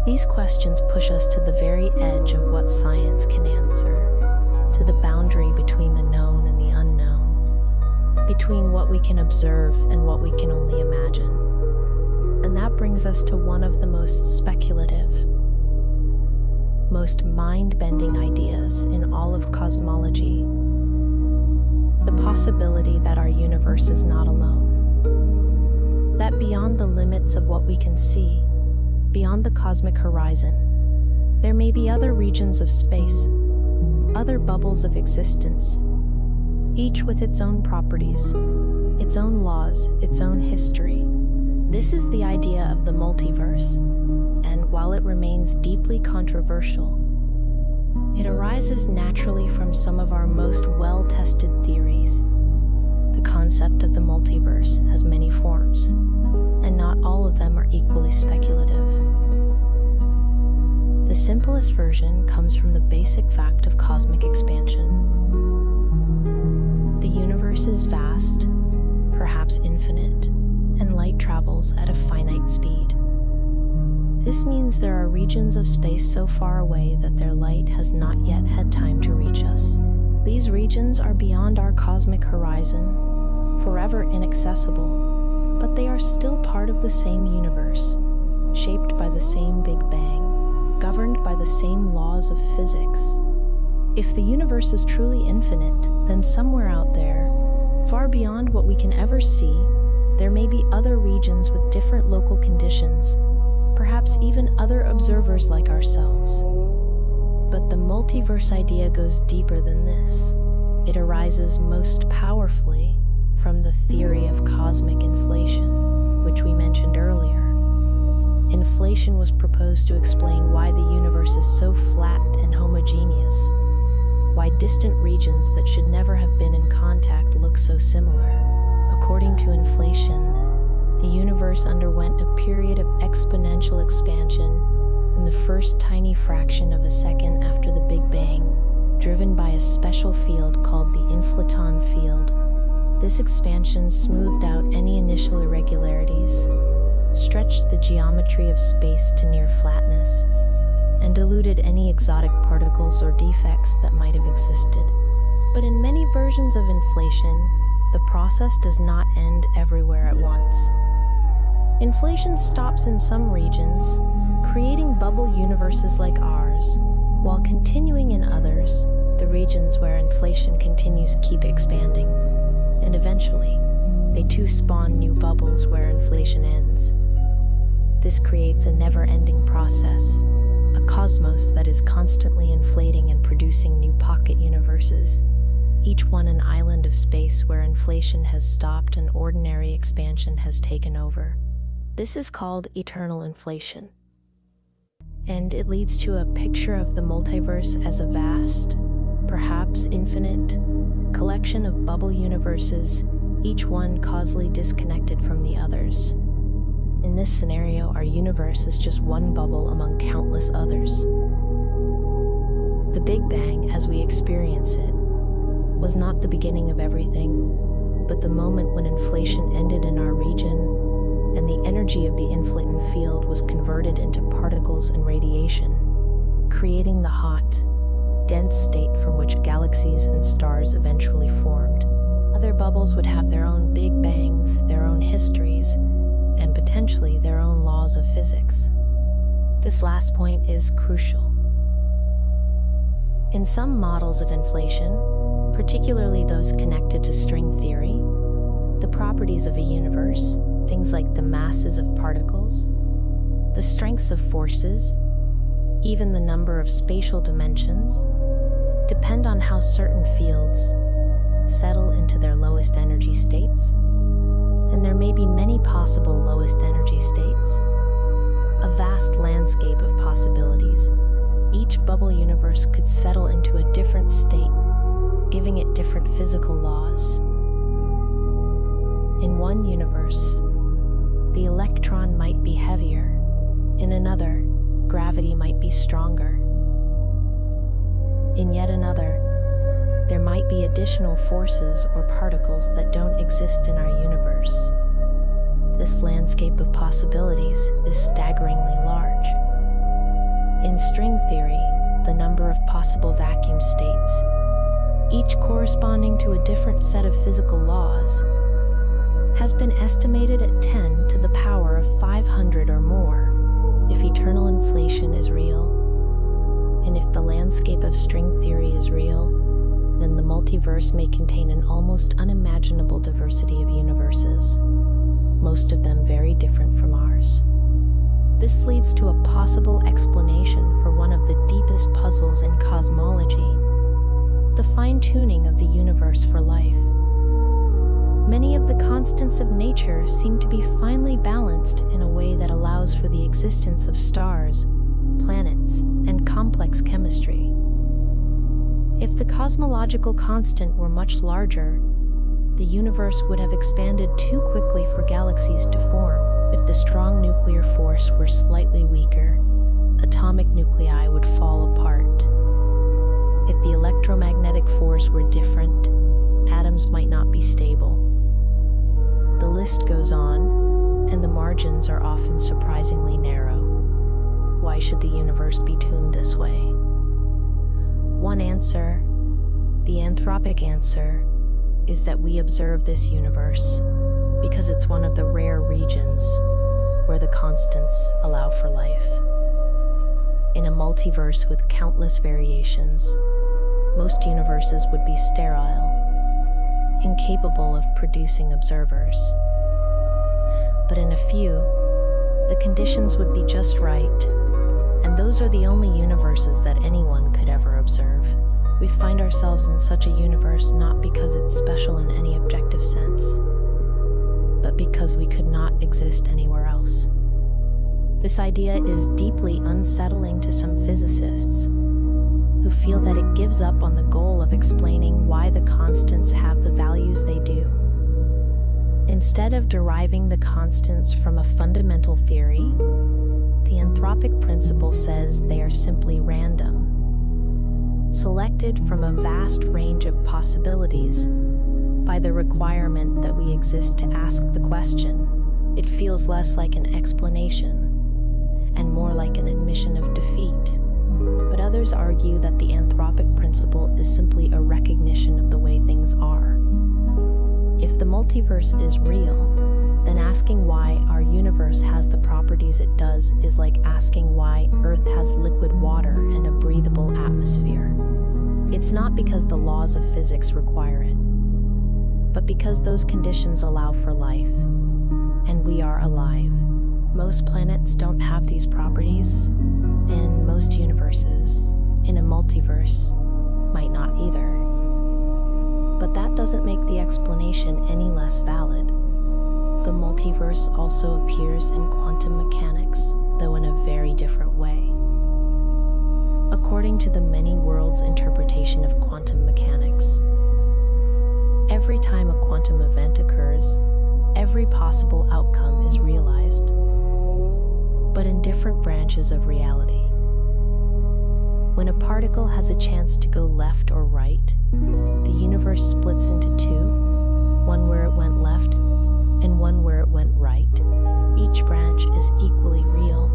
These questions push us to the very edge of what science can answer, to the boundary between the known and the unknown, between what we can observe and what we can only imagine. And that brings us to one of the most speculative, most mind-bending ideas in all of cosmology: the possibility that our universe is not alone. That beyond the limits of what we can see, beyond the cosmic horizon, there may be other regions of space, other bubbles of existence, each with its own properties, its own laws, its own history. This is the idea of the multiverse, and while it remains deeply controversial, it arises naturally from some of our most well-tested theories. The concept of the multiverse has many forms, and not all of them are equally speculative. The simplest version comes from the basic fact of cosmic expansion. The universe universe is vast, perhaps infinite, and light travels at a finite speed. This means there are regions of space so far away that their light has not yet had time to reach us. These regions are beyond our cosmic horizon, forever inaccessible, but they are still part of the same universe, shaped by the same Big Bang, governed by the same laws of physics. If the universe is truly infinite, then somewhere out there, far beyond what we can ever see, there may be other regions with different local conditions, perhaps even other observers like ourselves. But the multiverse idea goes deeper than this. It arises most powerfully from the theory of cosmic inflation, which we mentioned earlier. Inflation was proposed to explain why the universe is so flat and homogeneous, why distant regions that should never have been in contact look so similar. According to inflation, the universe underwent a period of exponential expansion in the first tiny fraction of a second after the Big Bang, driven by a special field called the inflaton field. This expansion smoothed out any initial irregularities, stretched the geometry of space to near flatness, and diluted any exotic particles or defects that might have existed. But in many versions of inflation, the process does not end everywhere at once. Inflation stops in some regions, creating bubble universes like ours, while continuing in others, the regions where inflation continues keep expanding, and eventually, they too spawn new bubbles where inflation ends. This creates a never-ending process, a cosmos that is constantly inflating and producing new pocket universes, each one an island of space where inflation has stopped and ordinary expansion has taken over. This is called eternal inflation. And it leads to a picture of the multiverse as a vast, perhaps infinite, collection of bubble universes, each one causally disconnected from the others. In this scenario, our universe is just one bubble among countless others. The Big Bang, as we experience it, was not the beginning of everything, but the moment when inflation ended in our region, and the energy of the inflaton field was converted into particles and radiation, creating the hot, dense state from which galaxies and stars eventually formed. Other bubbles would have their own Big Bangs, their own histories, and potentially their own laws of physics. This last point is crucial. In some models of inflation, particularly those connected to string theory, the properties of a universe, things like the masses of particles, the strengths of forces, even the number of spatial dimensions, depend on how certain fields settle into their lowest energy states, and there may be many possible lowest energy states, a vast landscape of possibilities. Each bubble universe could settle into a different state, giving it different physical laws. In one universe, the electron might be heavier. In another, gravity might be stronger. In yet another, there might be additional forces or particles that don't exist in our universe. This landscape of possibilities is staggeringly large. In string theory, the number of possible vacuum states, each corresponding to a different set of physical laws, has been estimated at 10 to the power of 500 or more. If eternal inflation is real, and if the landscape of string theory is real, then the multiverse may contain an almost unimaginable diversity of universes, most of them very different from ours. This leads to a possible explanation for one of the deepest puzzles in cosmology, the fine-tuning of the universe for life. Many of the constants of nature seem to be finely balanced in a way that allows for the existence of stars, planets, and complex chemistry. If the cosmological constant were much larger, the universe would have expanded too quickly for galaxies to form. If the strong nuclear force were slightly weaker, atomic nuclei would fall apart. If the electromagnetic force were different, atoms might not be stable. The list goes on, and the margins are often surprisingly narrow. Why should the universe be tuned this way? One answer, the anthropic answer, is that we observe this universe because it's one of the rare regions where the constants allow for life. In a multiverse with countless variations, most universes would be sterile, incapable of producing observers. But in a few, the conditions would be just right, and those are the only universes that anyone could ever observe. We find ourselves in such a universe not because it's special in any objective sense, but because we could not exist anywhere else. This idea is deeply unsettling to some physicists who feel that it gives up on the goal of explaining why the constants have the values they do. Instead of deriving the constants from a fundamental theory, the anthropic principle says they are simply random, selected from a vast range of possibilities by the requirement that we exist to ask the question. It feels less like an explanation and more like an admission of defeat. But others argue that the anthropic principle is simply a recognition of the way things are. If the multiverse is real, then asking why our universe has the properties it does is like asking why Earth has liquid water and a breathable atmosphere. It's not because the laws of physics require it, but because those conditions allow for life, and we are alive. Most planets don't have these properties, and most universes, in a multiverse, might not either. But that doesn't make the explanation any less valid. The multiverse also appears in quantum mechanics, though in a very different way. According to the many worlds interpretation of quantum mechanics, every time a quantum event occurs, every possible outcome is realized, but in different branches of reality. When a particle has a chance to go left or right, the universe splits into two, one where it went left and one where it went right. Each branch is equally real,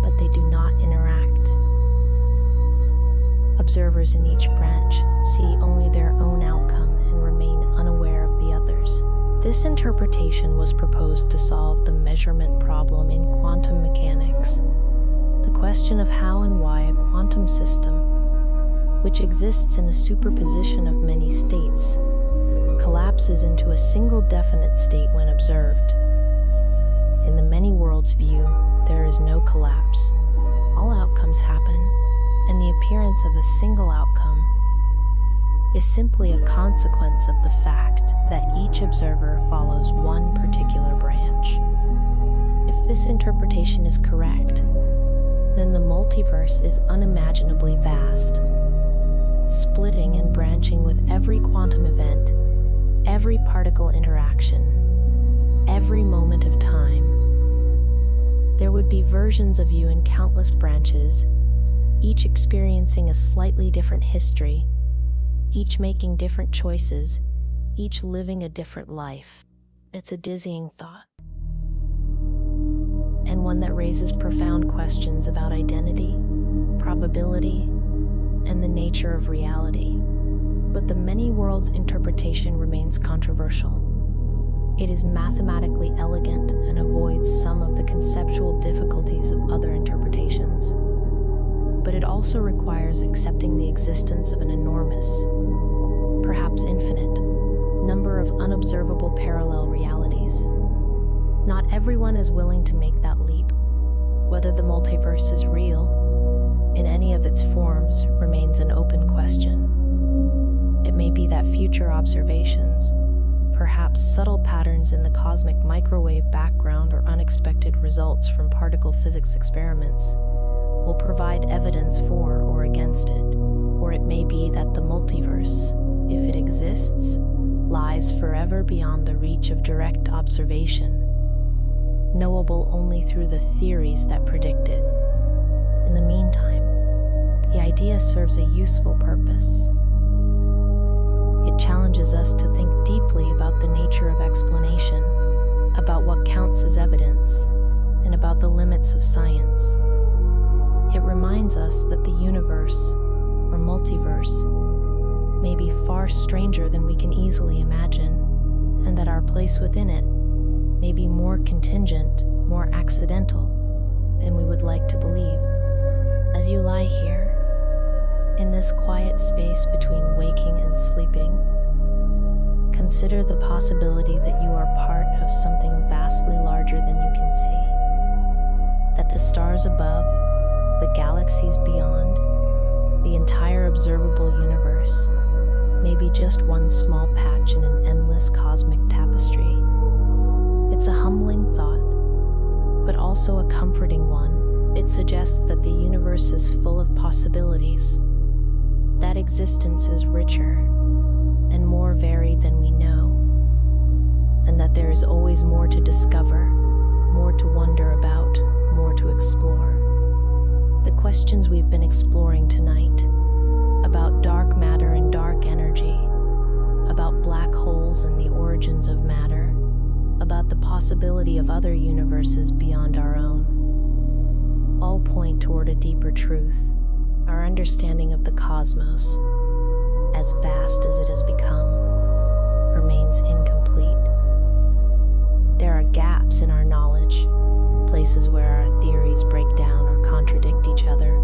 but they do not interact. Observers in each branch see only their own outcome and remain unaware of the others. This interpretation was proposed to solve the measurement problem in quantum mechanics, the question of how and why a quantum system, which exists in a superposition of many states, collapses into a single definite state when observed. In the many worlds view, there is no collapse. All outcomes happen, and the appearance of a single outcome is simply a consequence of the fact that each observer follows one particular branch. If this interpretation is correct, then the multiverse is unimaginably vast, splitting and branching with every quantum event, every particle interaction, every moment of time. There would be versions of you in countless branches, each experiencing a slightly different history, each making different choices, each living a different life. It's a dizzying thought, and one that raises profound questions about identity, probability, and the nature of reality. But the many worlds interpretation remains controversial. It is mathematically elegant and avoids some of the conceptual difficulties of other interpretations. But it also requires accepting the existence of an enormous, perhaps infinite, number of unobservable parallel realities. Not everyone is willing to make that leap. Whether the multiverse is real, in any of its forms, remains an open question. It may be that future observations, perhaps subtle patterns in the cosmic microwave background or unexpected results from particle physics experiments, will provide evidence for or against it. Or it may be that the multiverse, if it exists, lies forever beyond the reach of direct observation, knowable only through the theories that predict it. In the meantime, the idea serves a useful purpose. It challenges us to think deeply about the nature of explanation, about what counts as evidence, and about the limits of science. It reminds us that the universe, or multiverse, may be far stranger than we can easily imagine, and that our place within it may be more contingent, more accidental than we would like to believe. As you lie here, in this quiet space between waking and sleeping, consider the possibility that you are part of something vastly larger than you can see. That the stars above, the galaxies beyond, the entire observable universe may be just one small patch in an endless cosmic tapestry. It's a humbling thought, but also a comforting one. It suggests that the universe is full of possibilities, that existence is richer and more varied than we know, and that there is always more to discover, more to wonder about, more to explore. The questions we've been exploring tonight, about dark matter and dark energy, about black holes and the origins of matter, about the possibility of other universes beyond our own, all point toward a deeper truth. Our understanding of the cosmos, as vast as it has become, remains incomplete. There are gaps in our knowledge, places where our theories break down or contradict each other,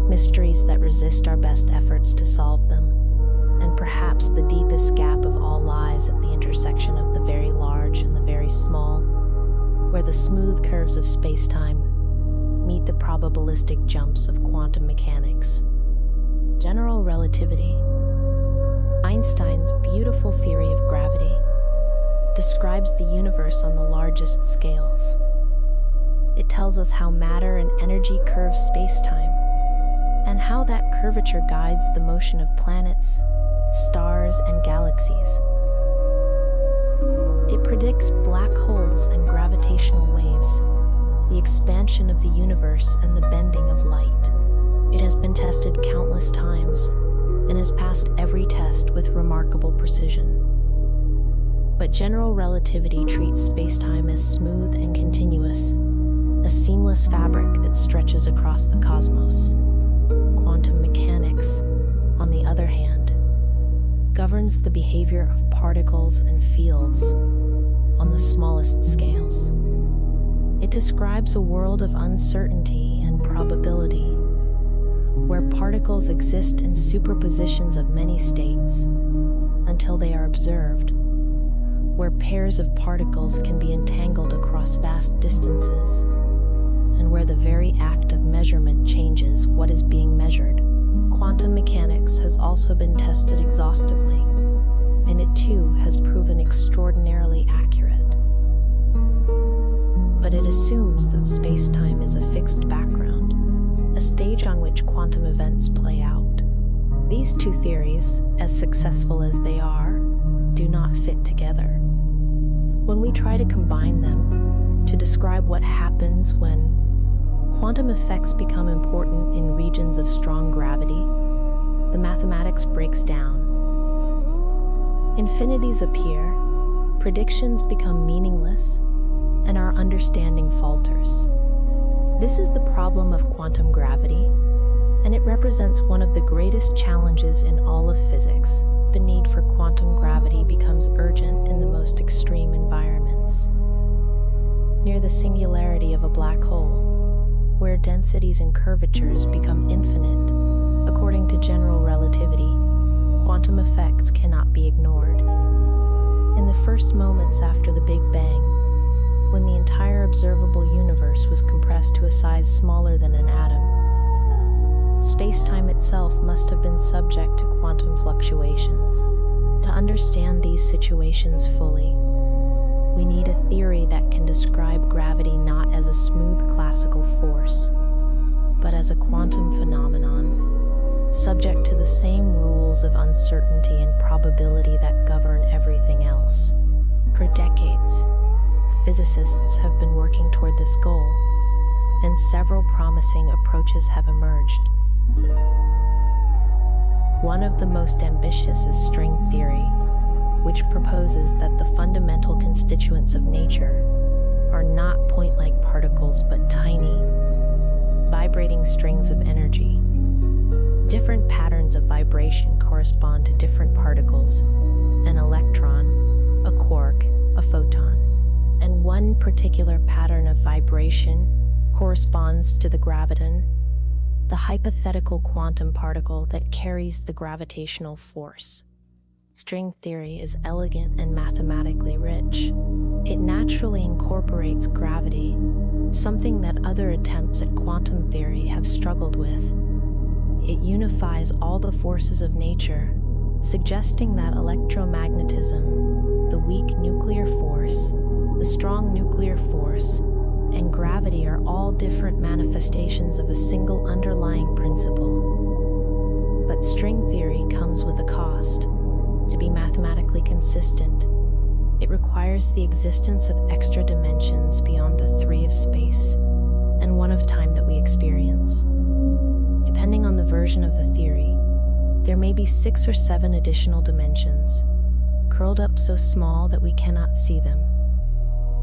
mysteries that resist our best efforts to solve them, and perhaps the deepest gap of all lies at the intersection of the very large and the very small, where the smooth curves of space-time meet the probabilistic jumps of quantum mechanics. General relativity, Einstein's beautiful theory of gravity, describes the universe on the largest scales. It tells us how matter and energy curve space-time, and how that curvature guides the motion of planets, stars, and galaxies. It predicts black holes and gravitational waves, the expansion of the universe and the bending of light. It has been tested countless times and has passed every test with remarkable precision. But general relativity treats space-time as smooth and continuous, a seamless fabric that stretches across the cosmos. Quantum mechanics, on the other hand, governs the behavior of particles and fields on the smallest scales. It describes a world of uncertainty and probability, where particles exist in superpositions of many states until they are observed, where pairs of particles can be entangled across vast distances, and where the very act of measurement changes what is being measured. Quantum mechanics has also been tested exhaustively, and it too has proven extraordinarily accurate. But it assumes that space-time is a fixed background, a stage on which quantum events play out. These two theories, as successful as they are, do not fit together. When we try to combine them to describe what happens when quantum effects become important in regions of strong gravity, the mathematics breaks down. Infinities appear, predictions become meaningless, and our understanding falters. This is the problem of quantum gravity, and it represents one of the greatest challenges in all of physics. The need for quantum gravity becomes urgent in the most extreme environments. Near the singularity of a black hole, where densities and curvatures become infinite, according to general relativity, quantum effects cannot be ignored. In the first moments after the Big Bang, when the entire observable universe was compressed to a size smaller than an atom, space-time itself must have been subject to quantum fluctuations. To understand these situations fully, we need a theory that can describe gravity not as a smooth classical force, but as a quantum phenomenon, subject to the same rules of uncertainty and probability that govern everything else. For decades, physicists have been working toward this goal, and several promising approaches have emerged. One of the most ambitious is string theory, which proposes that the fundamental constituents of nature are not point-like particles but tiny, vibrating strings of energy. Different patterns of vibration correspond to different particles: an electron, a quark, a photon. And one particular pattern of vibration corresponds to the graviton, the hypothetical quantum particle that carries the gravitational force. String theory is elegant and mathematically rich. It naturally incorporates gravity, something that other attempts at quantum theory have struggled with. It unifies all the forces of nature, suggesting that electromagnetism, the weak nuclear force, the strong nuclear force, and gravity are all different manifestations of a single underlying principle. But string theory comes with a cost. To be mathematically consistent, it requires the existence of extra dimensions beyond the three of space and one of time that we experience. Depending on the version of the theory, there may be 6 or 7 additional dimensions, curled up so small that we cannot see them,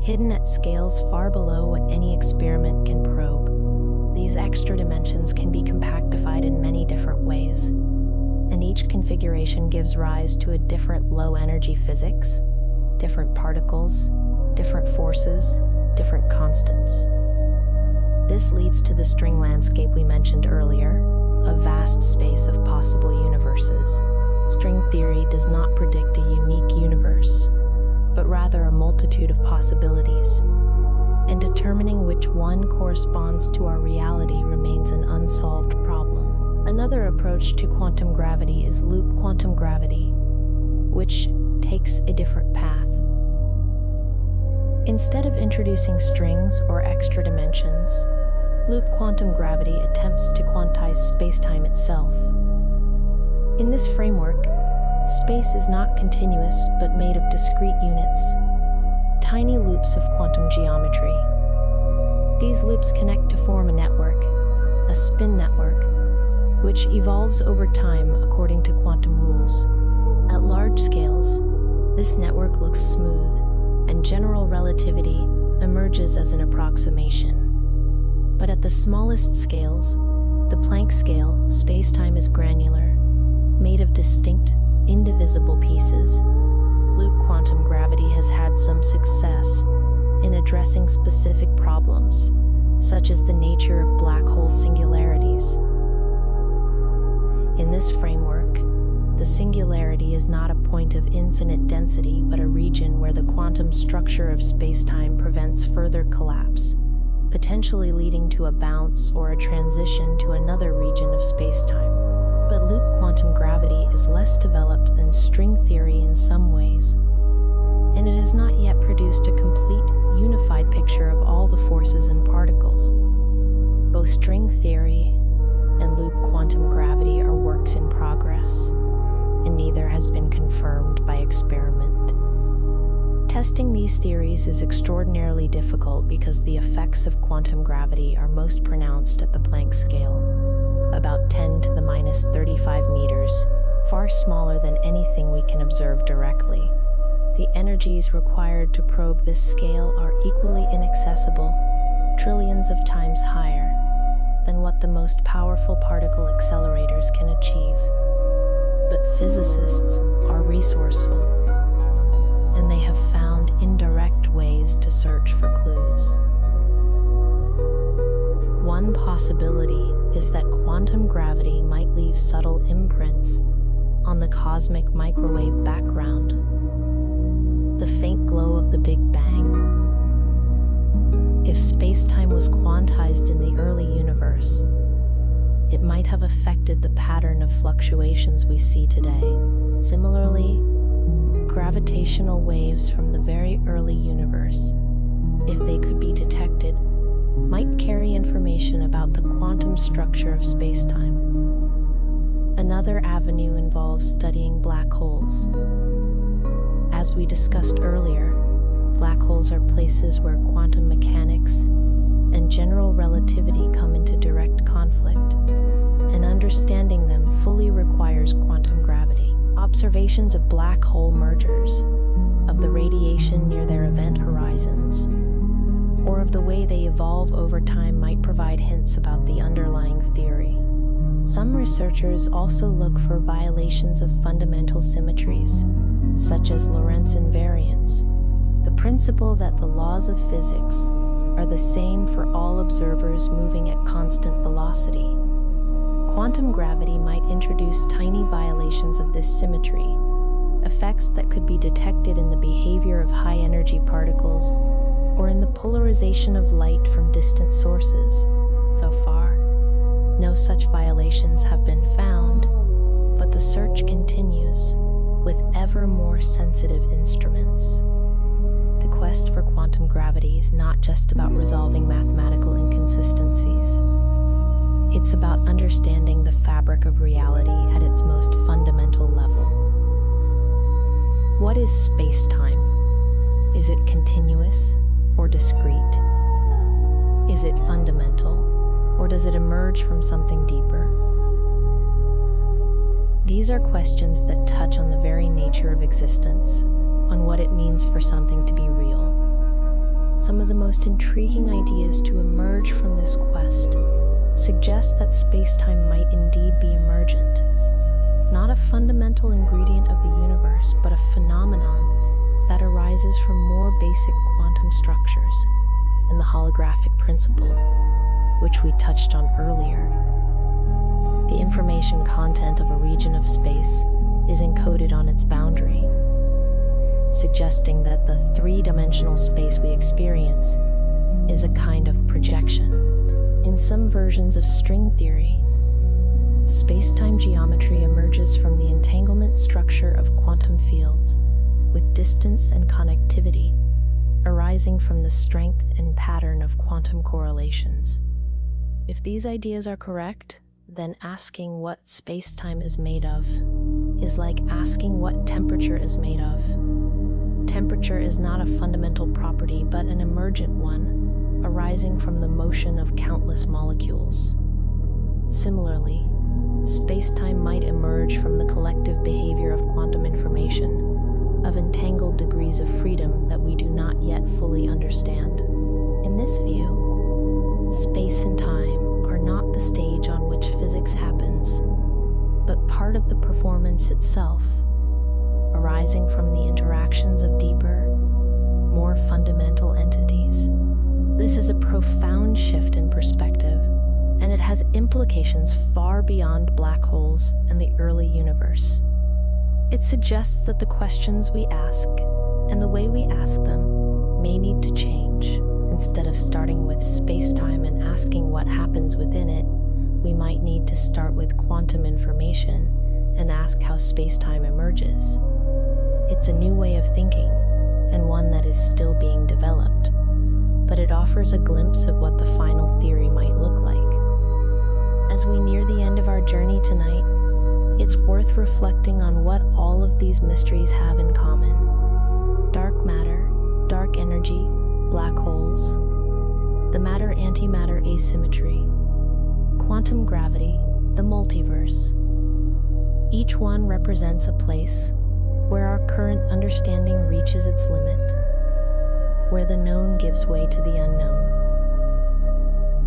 hidden at scales far below what any experiment can probe. These extra dimensions can be compactified in many different ways, and each configuration gives rise to a different low-energy physics, different particles, different forces, different constants. This leads to the string landscape we mentioned earlier, a vast space of possible universes. String theory does not predict a unique universe, but rather a multitude of possibilities, and determining which one corresponds to our reality remains an unsolved problem. Another approach to quantum gravity is loop quantum gravity, which takes a different path. Instead of introducing strings or extra dimensions, loop quantum gravity attempts to quantize space-time itself. In this framework, space is not continuous but made of discrete units, tiny loops of quantum geometry. These loops connect to form a network, a spin network, which evolves over time according to quantum rules. At large scales, this network looks smooth, and general relativity emerges as an approximation. But at the smallest scales, the Planck scale, space-time is granular, made of distinct, indivisible pieces. Loop quantum gravity has had some success in addressing specific problems, such as the nature of black hole singularities. In this framework, the singularity is not a point of infinite density, but a region where the quantum structure of space-time prevents further collapse, potentially leading to a bounce or a transition to another region of space-time. But loop quantum gravity is less developed than string theory in some ways, and it has not yet produced a complete, unified picture of all the forces and particles. Both string theory and loop quantum gravity are works in progress, and neither has been confirmed by experiment. Testing these theories is extraordinarily difficult because the effects of quantum gravity are most pronounced at the Planck scale, about 10 to the minus 35 meters, far smaller than anything we can observe directly. The energies required to probe this scale are equally inaccessible, trillions of times higher than what the most powerful particle accelerators can achieve. But physicists are resourceful, and they have found indirect ways to search for clues. One possibility is that quantum gravity might leave subtle imprints on the cosmic microwave background, the faint glow of the Big Bang. If space-time was quantized in the early universe, it might have affected the pattern of fluctuations we see today. Similarly, gravitational waves from the very early universe, if they could be detected, might carry information about the quantum structure of space-time. Another avenue involves studying black holes. As we discussed earlier, black holes are places where quantum mechanics and general relativity come into direct conflict, and understanding them fully requires quantum gravity. Observations of black hole mergers, of the radiation near their event horizons, or of the way they evolve over time might provide hints about the underlying theory. Some researchers also look for violations of fundamental symmetries, such as Lorentz invariance, the principle that the laws of physics are the same for all observers moving at constant velocity. Quantum gravity might introduce tiny violations of this symmetry, effects that could be detected in the behavior of high-energy particles or in the polarization of light from distant sources. So far, no such violations have been found, but the search continues with ever more sensitive instruments. The quest for quantum gravity is not just about resolving mathematical inconsistencies. It's about understanding the fabric of reality at its most fundamental level. What is space-time? Is it continuous or discrete? Is it fundamental, or does it emerge from something deeper? These are questions that touch on the very nature of existence, on what it means for something to be real. Some of the most intriguing ideas to emerge from this quest suggest that space-time might indeed be emergent, not a fundamental ingredient of the universe, but a phenomenon that arises from more basic quantum structures and the holographic principle, which we touched on earlier. The information content of a region of space is encoded on its boundary, suggesting that the three-dimensional space we experience is a kind of projection. In some versions of string theory, space-time geometry emerges from the entanglement structure of quantum fields, with distance and connectivity arising from the strength and pattern of quantum correlations. If these ideas are correct, then asking what space-time is made of is like asking what temperature is made of. Temperature is not a fundamental property, but an emergent one, arising from the motion of countless molecules. Similarly, space-time might emerge from the collective behavior of quantum information, of entangled degrees of freedom that we do not yet fully understand. In this view, space and time are not the stage on which physics happens, but part of the performance itself, arising from the interactions of deeper, more fundamental entities. This is a profound shift in perspective, and it has implications far beyond black holes and the early universe. It suggests that the questions we ask and the way we ask them may need to change. Instead of starting with space-time and asking what happens within it, we might need to start with quantum information and ask how space-time emerges. It's a new way of thinking, and one that is still being developed, but it offers a glimpse of what the final theory might look like. As we near the end of our journey tonight, it's worth reflecting on what all of these mysteries have in common. Dark matter, dark energy, black holes, the matter-antimatter asymmetry, quantum gravity, the multiverse. Each one represents a place where our current understanding reaches its limit, where the known gives way to the unknown.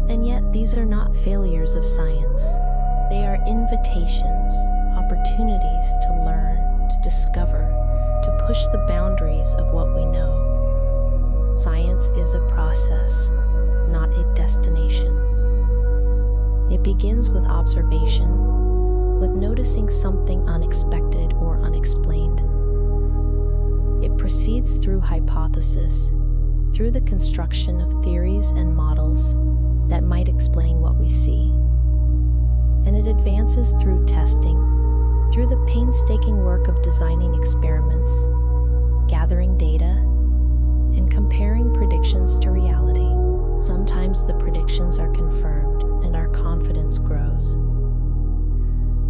And yet, these are not failures of science. They are invitations, opportunities to learn, to discover, to push the boundaries of what we know. Science is a process, not a destination. It begins with observation, with noticing something unexpected or unexplained. It proceeds through hypothesis, through the construction of theories and models that might explain what we see. And it advances through testing, through the painstaking work of designing experiments, gathering data, and comparing predictions to reality. Sometimes the predictions are confirmed and our confidence grows.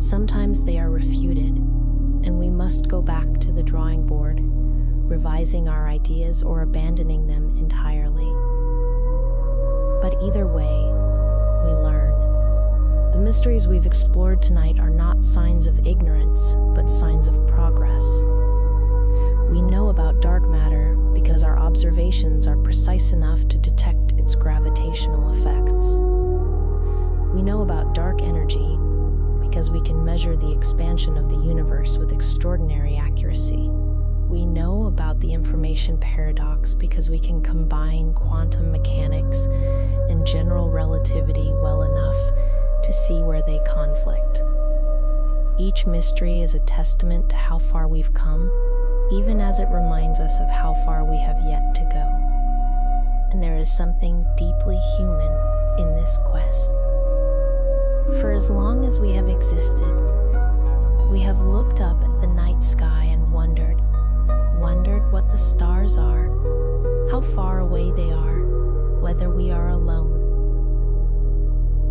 Sometimes they are refuted, and we must go back to the drawing board, revising our ideas or abandoning them entirely. But either way, we learn. The mysteries we've explored tonight are not signs of ignorance, but signs of progress. We know about dark matter because our observations are precise enough to detect its gravitational effects. We know about dark energy because we can measure the expansion of the universe with extraordinary accuracy. We know about the information paradox because we can combine quantum mechanics and general relativity well enough to see where they conflict. Each mystery is a testament to how far we've come, even as it reminds us of how far we have yet to go. And there is something deeply human in this quest. For as long as we have existed, we have looked up at the night sky and wondered what the stars are, how far away they are, whether we are alone.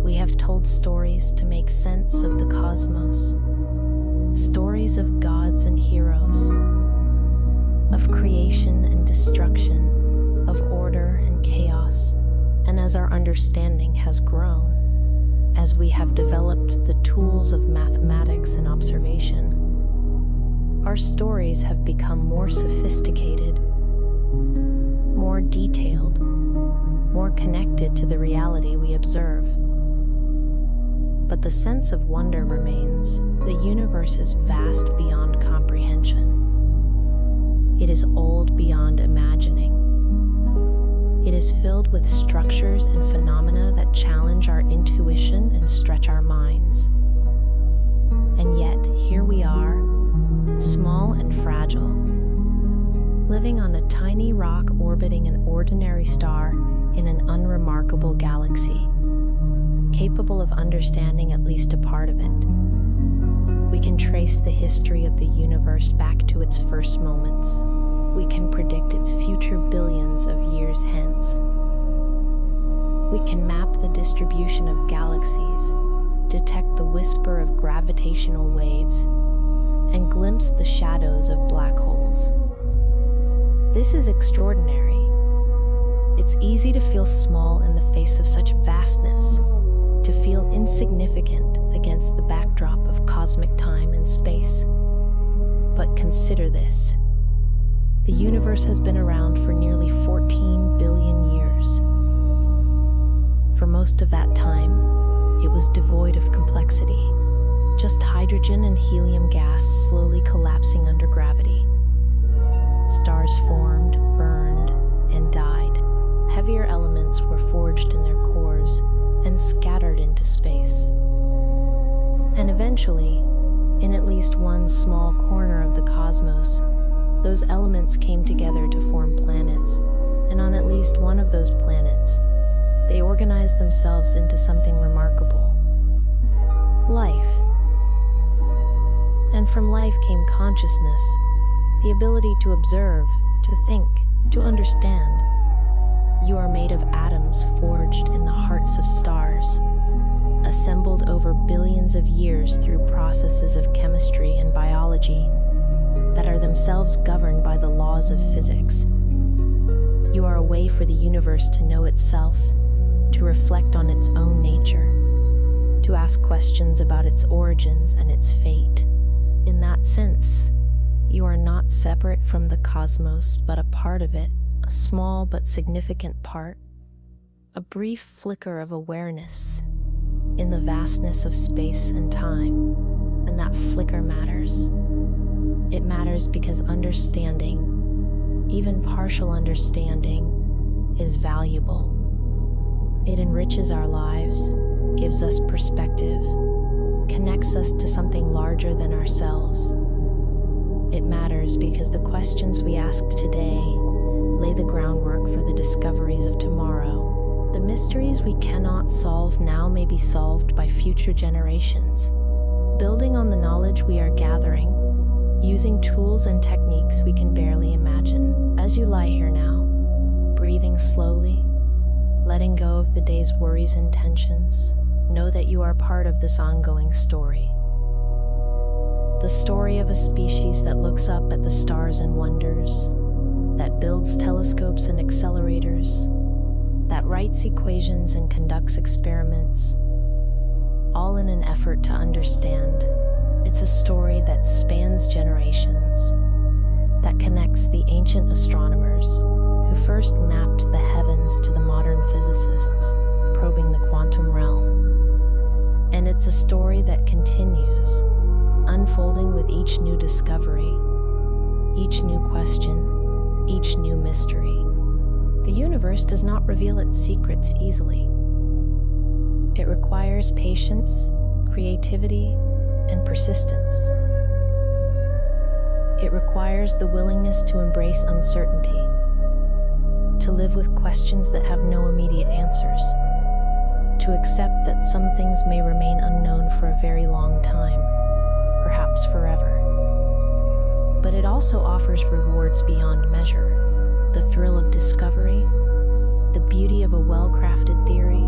We have told stories to make sense of the cosmos, stories of gods and heroes, of creation and destruction, of order and chaos. And as our understanding has grown, as we have developed the tools of mathematics and observation, our stories have become more sophisticated, more detailed, more connected to the reality we observe. But the sense of wonder remains. The universe is vast beyond comprehension. It is old beyond imagining. It is filled with structures and phenomena that challenge our intuition and stretch our minds. And yet, here we are, small and fragile, living on a tiny rock orbiting an ordinary star in an unremarkable galaxy, capable of understanding at least a part of it. We can trace the history of the universe back to its first moments. We can predict its future billions of years hence. We can map the distribution of galaxies, detect the whisper of gravitational waves, and glimpse the shadows of black holes. This is extraordinary. It's easy to feel small in the face of such vastness, to feel insignificant against the backdrop of cosmic time and space. But consider this. The universe has been around for nearly 14 billion years. For most of that time, it was devoid of complexity, just hydrogen and helium gas slowly collapsing under gravity. Stars formed, burned, and died. Heavier elements were forged in their cores and scattered into space. And eventually, in at least one small corner of the cosmos, those elements came together to form planets, and on at least one of those planets, they organized themselves into something remarkable. Life. And from life came consciousness, the ability to observe, to think, to understand. You are made of atoms forged in the hearts of stars, assembled over billions of years through processes of chemistry and biology that are themselves governed by the laws of physics. You are a way for the universe to know itself, to reflect on its own nature, to ask questions about its origins and its fate. In that sense, you are not separate from the cosmos, but a part of it, a small but significant part, a brief flicker of awareness in the vastness of space and time. And that flicker matters. It matters because understanding, even partial understanding, is valuable. It enriches our lives, gives us perspective, connects us to something larger than ourselves. It matters because the questions we ask today lay the groundwork for the discoveries of tomorrow. The mysteries we cannot solve now may be solved by future generations, building on the knowledge we are gathering, using tools and techniques we can barely imagine. As you lie here now, breathing slowly, letting go of the day's worries and tensions, know that you are part of this ongoing story. The story of a species that looks up at the stars and wonders, that builds telescopes and accelerators, that writes equations and conducts experiments, all in an effort to understand. It's a story that spans generations, that connects the ancient astronomers who first mapped the heavens to the modern physicists probing the quantum realm. And it's a story that continues, unfolding with each new discovery, each new question, each new mystery. The universe does not reveal its secrets easily. It requires patience, creativity, and persistence. It requires the willingness to embrace uncertainty, to live with questions that have no immediate answers, to accept that some things may remain unknown for a very long time, perhaps forever. But it also offers rewards beyond measure, the thrill of discovery, the beauty of a well-crafted theory,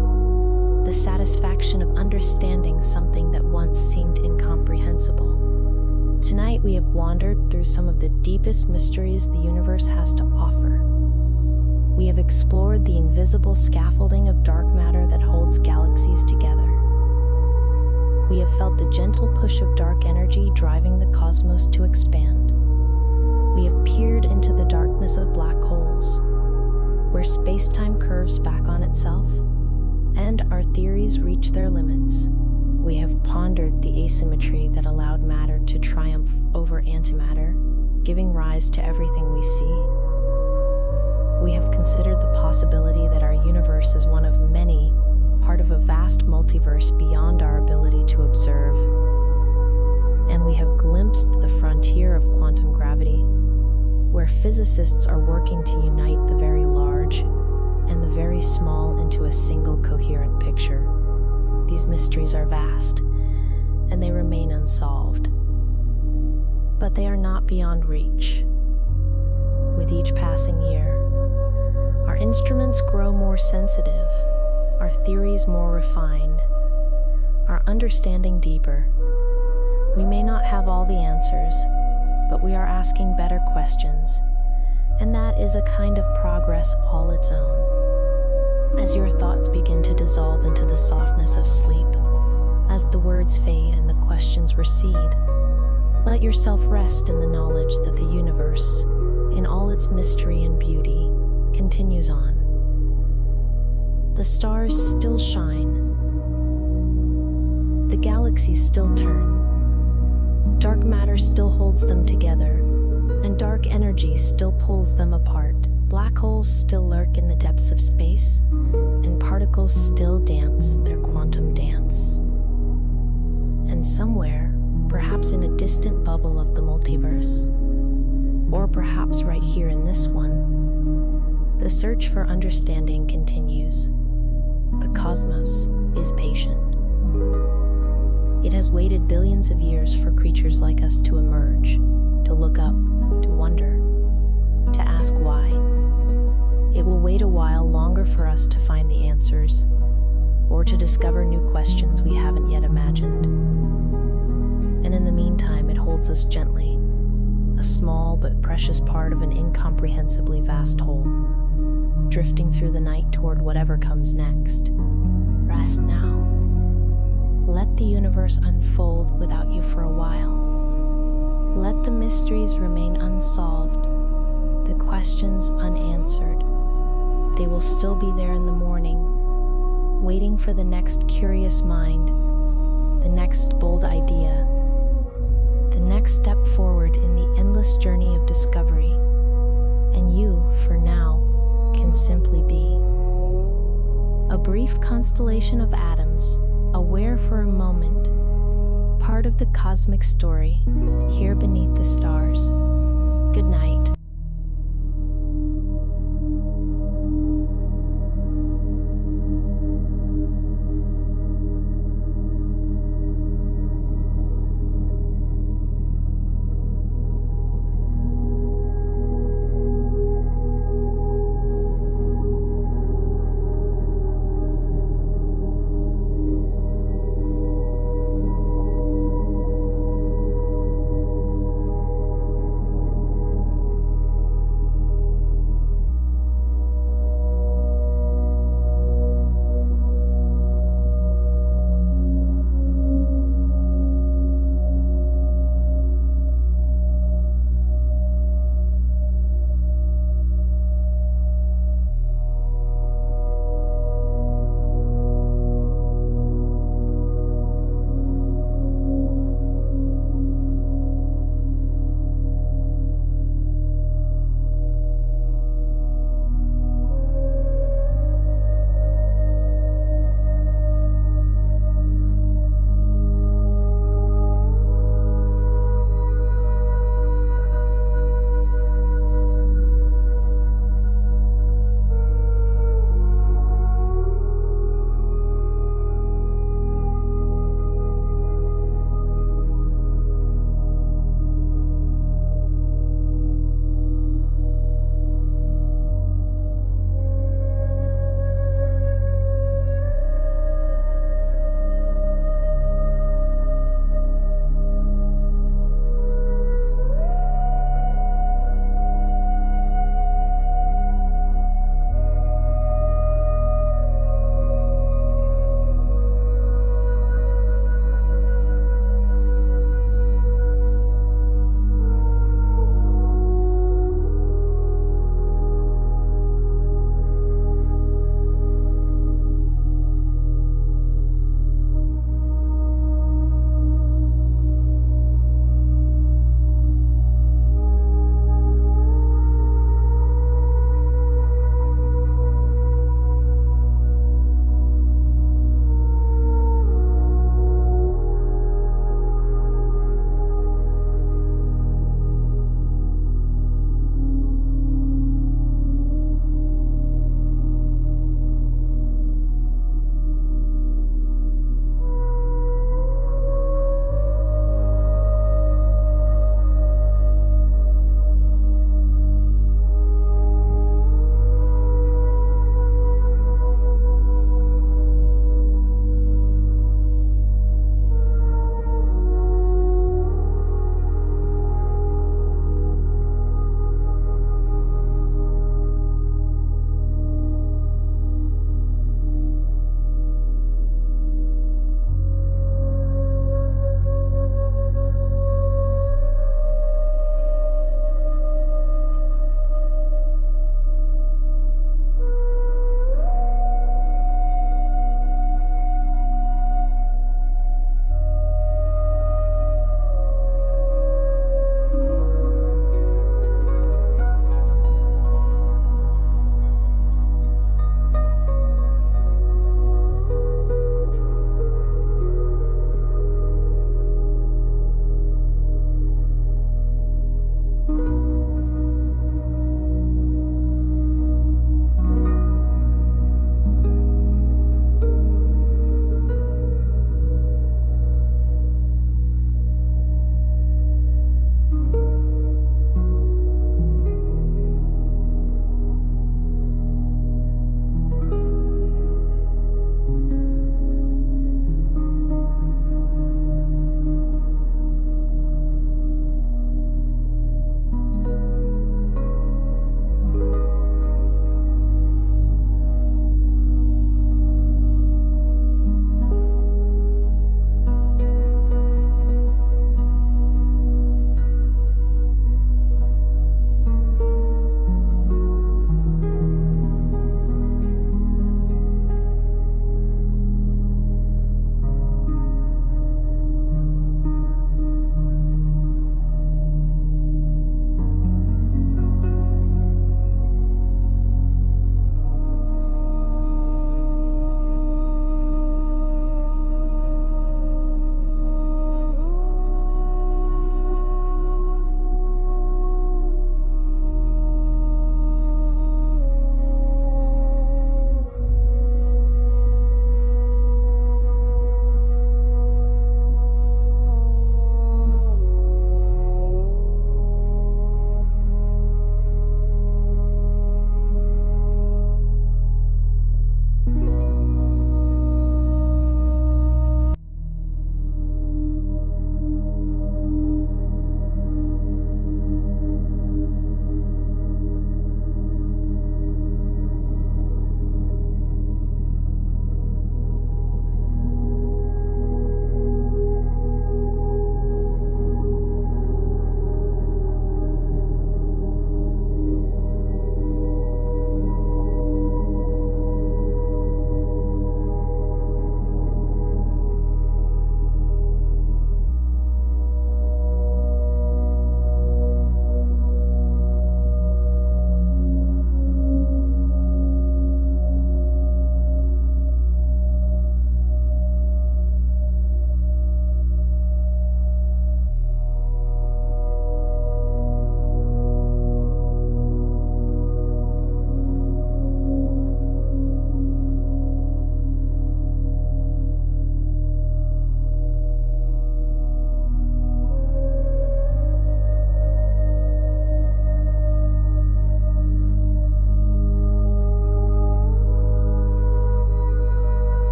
the satisfaction of understanding something that once seemed incomprehensible. Tonight we have wandered through some of the deepest mysteries the universe has to offer. We have explored the invisible scaffolding of dark matter that holds galaxies together. We have felt the gentle push of dark energy driving the cosmos to expand. We have peered into the darkness of black holes, where space-time curves back on itself, and our theories reach their limits. We have pondered the asymmetry that allowed matter to triumph over antimatter, giving rise to everything we see. We have considered the possibility that our universe is one of many, part of a vast multiverse beyond our ability to observe. And we have glimpsed the frontier of quantum gravity, where physicists are working to unite the very large and the very small into a single coherent picture. These mysteries are vast, and they remain unsolved. But they are not beyond reach. With each passing year, our instruments grow more sensitive, our theories more refined, our understanding deeper. We may not have all the answers, but we are asking better questions, and that is a kind of progress all its own. As your thoughts begin to dissolve into the softness of sleep, as the words fade and the questions recede, let yourself rest in the knowledge that the universe, in all its mystery and beauty, continues on. The stars still shine. The galaxies still turn. Dark matter still holds them together, and dark energy still pulls them apart. Black holes still lurk in the depths of space, and particles still dance their quantum dance. And somewhere, perhaps in a distant bubble of the multiverse, or perhaps right here in this one, the search for understanding continues. The cosmos is patient. It has waited billions of years for creatures like us to emerge, to look up, to wonder, to ask why. It will wait a while longer for us to find the answers, or to discover new questions we haven't yet imagined. And in the meantime, it holds us gently, a small but precious part of an incomprehensibly vast whole, drifting through the night toward whatever comes next. Rest now. Let the universe unfold without you for a while. Let the mysteries remain unsolved, the questions unanswered. They will still be there in the morning, waiting for the next curious mind, the next bold idea, the next step forward in the endless journey of discovery. And you, for now, can simply be a brief constellation of atoms, aware for a moment, part of the cosmic story, here beneath the stars. Good night.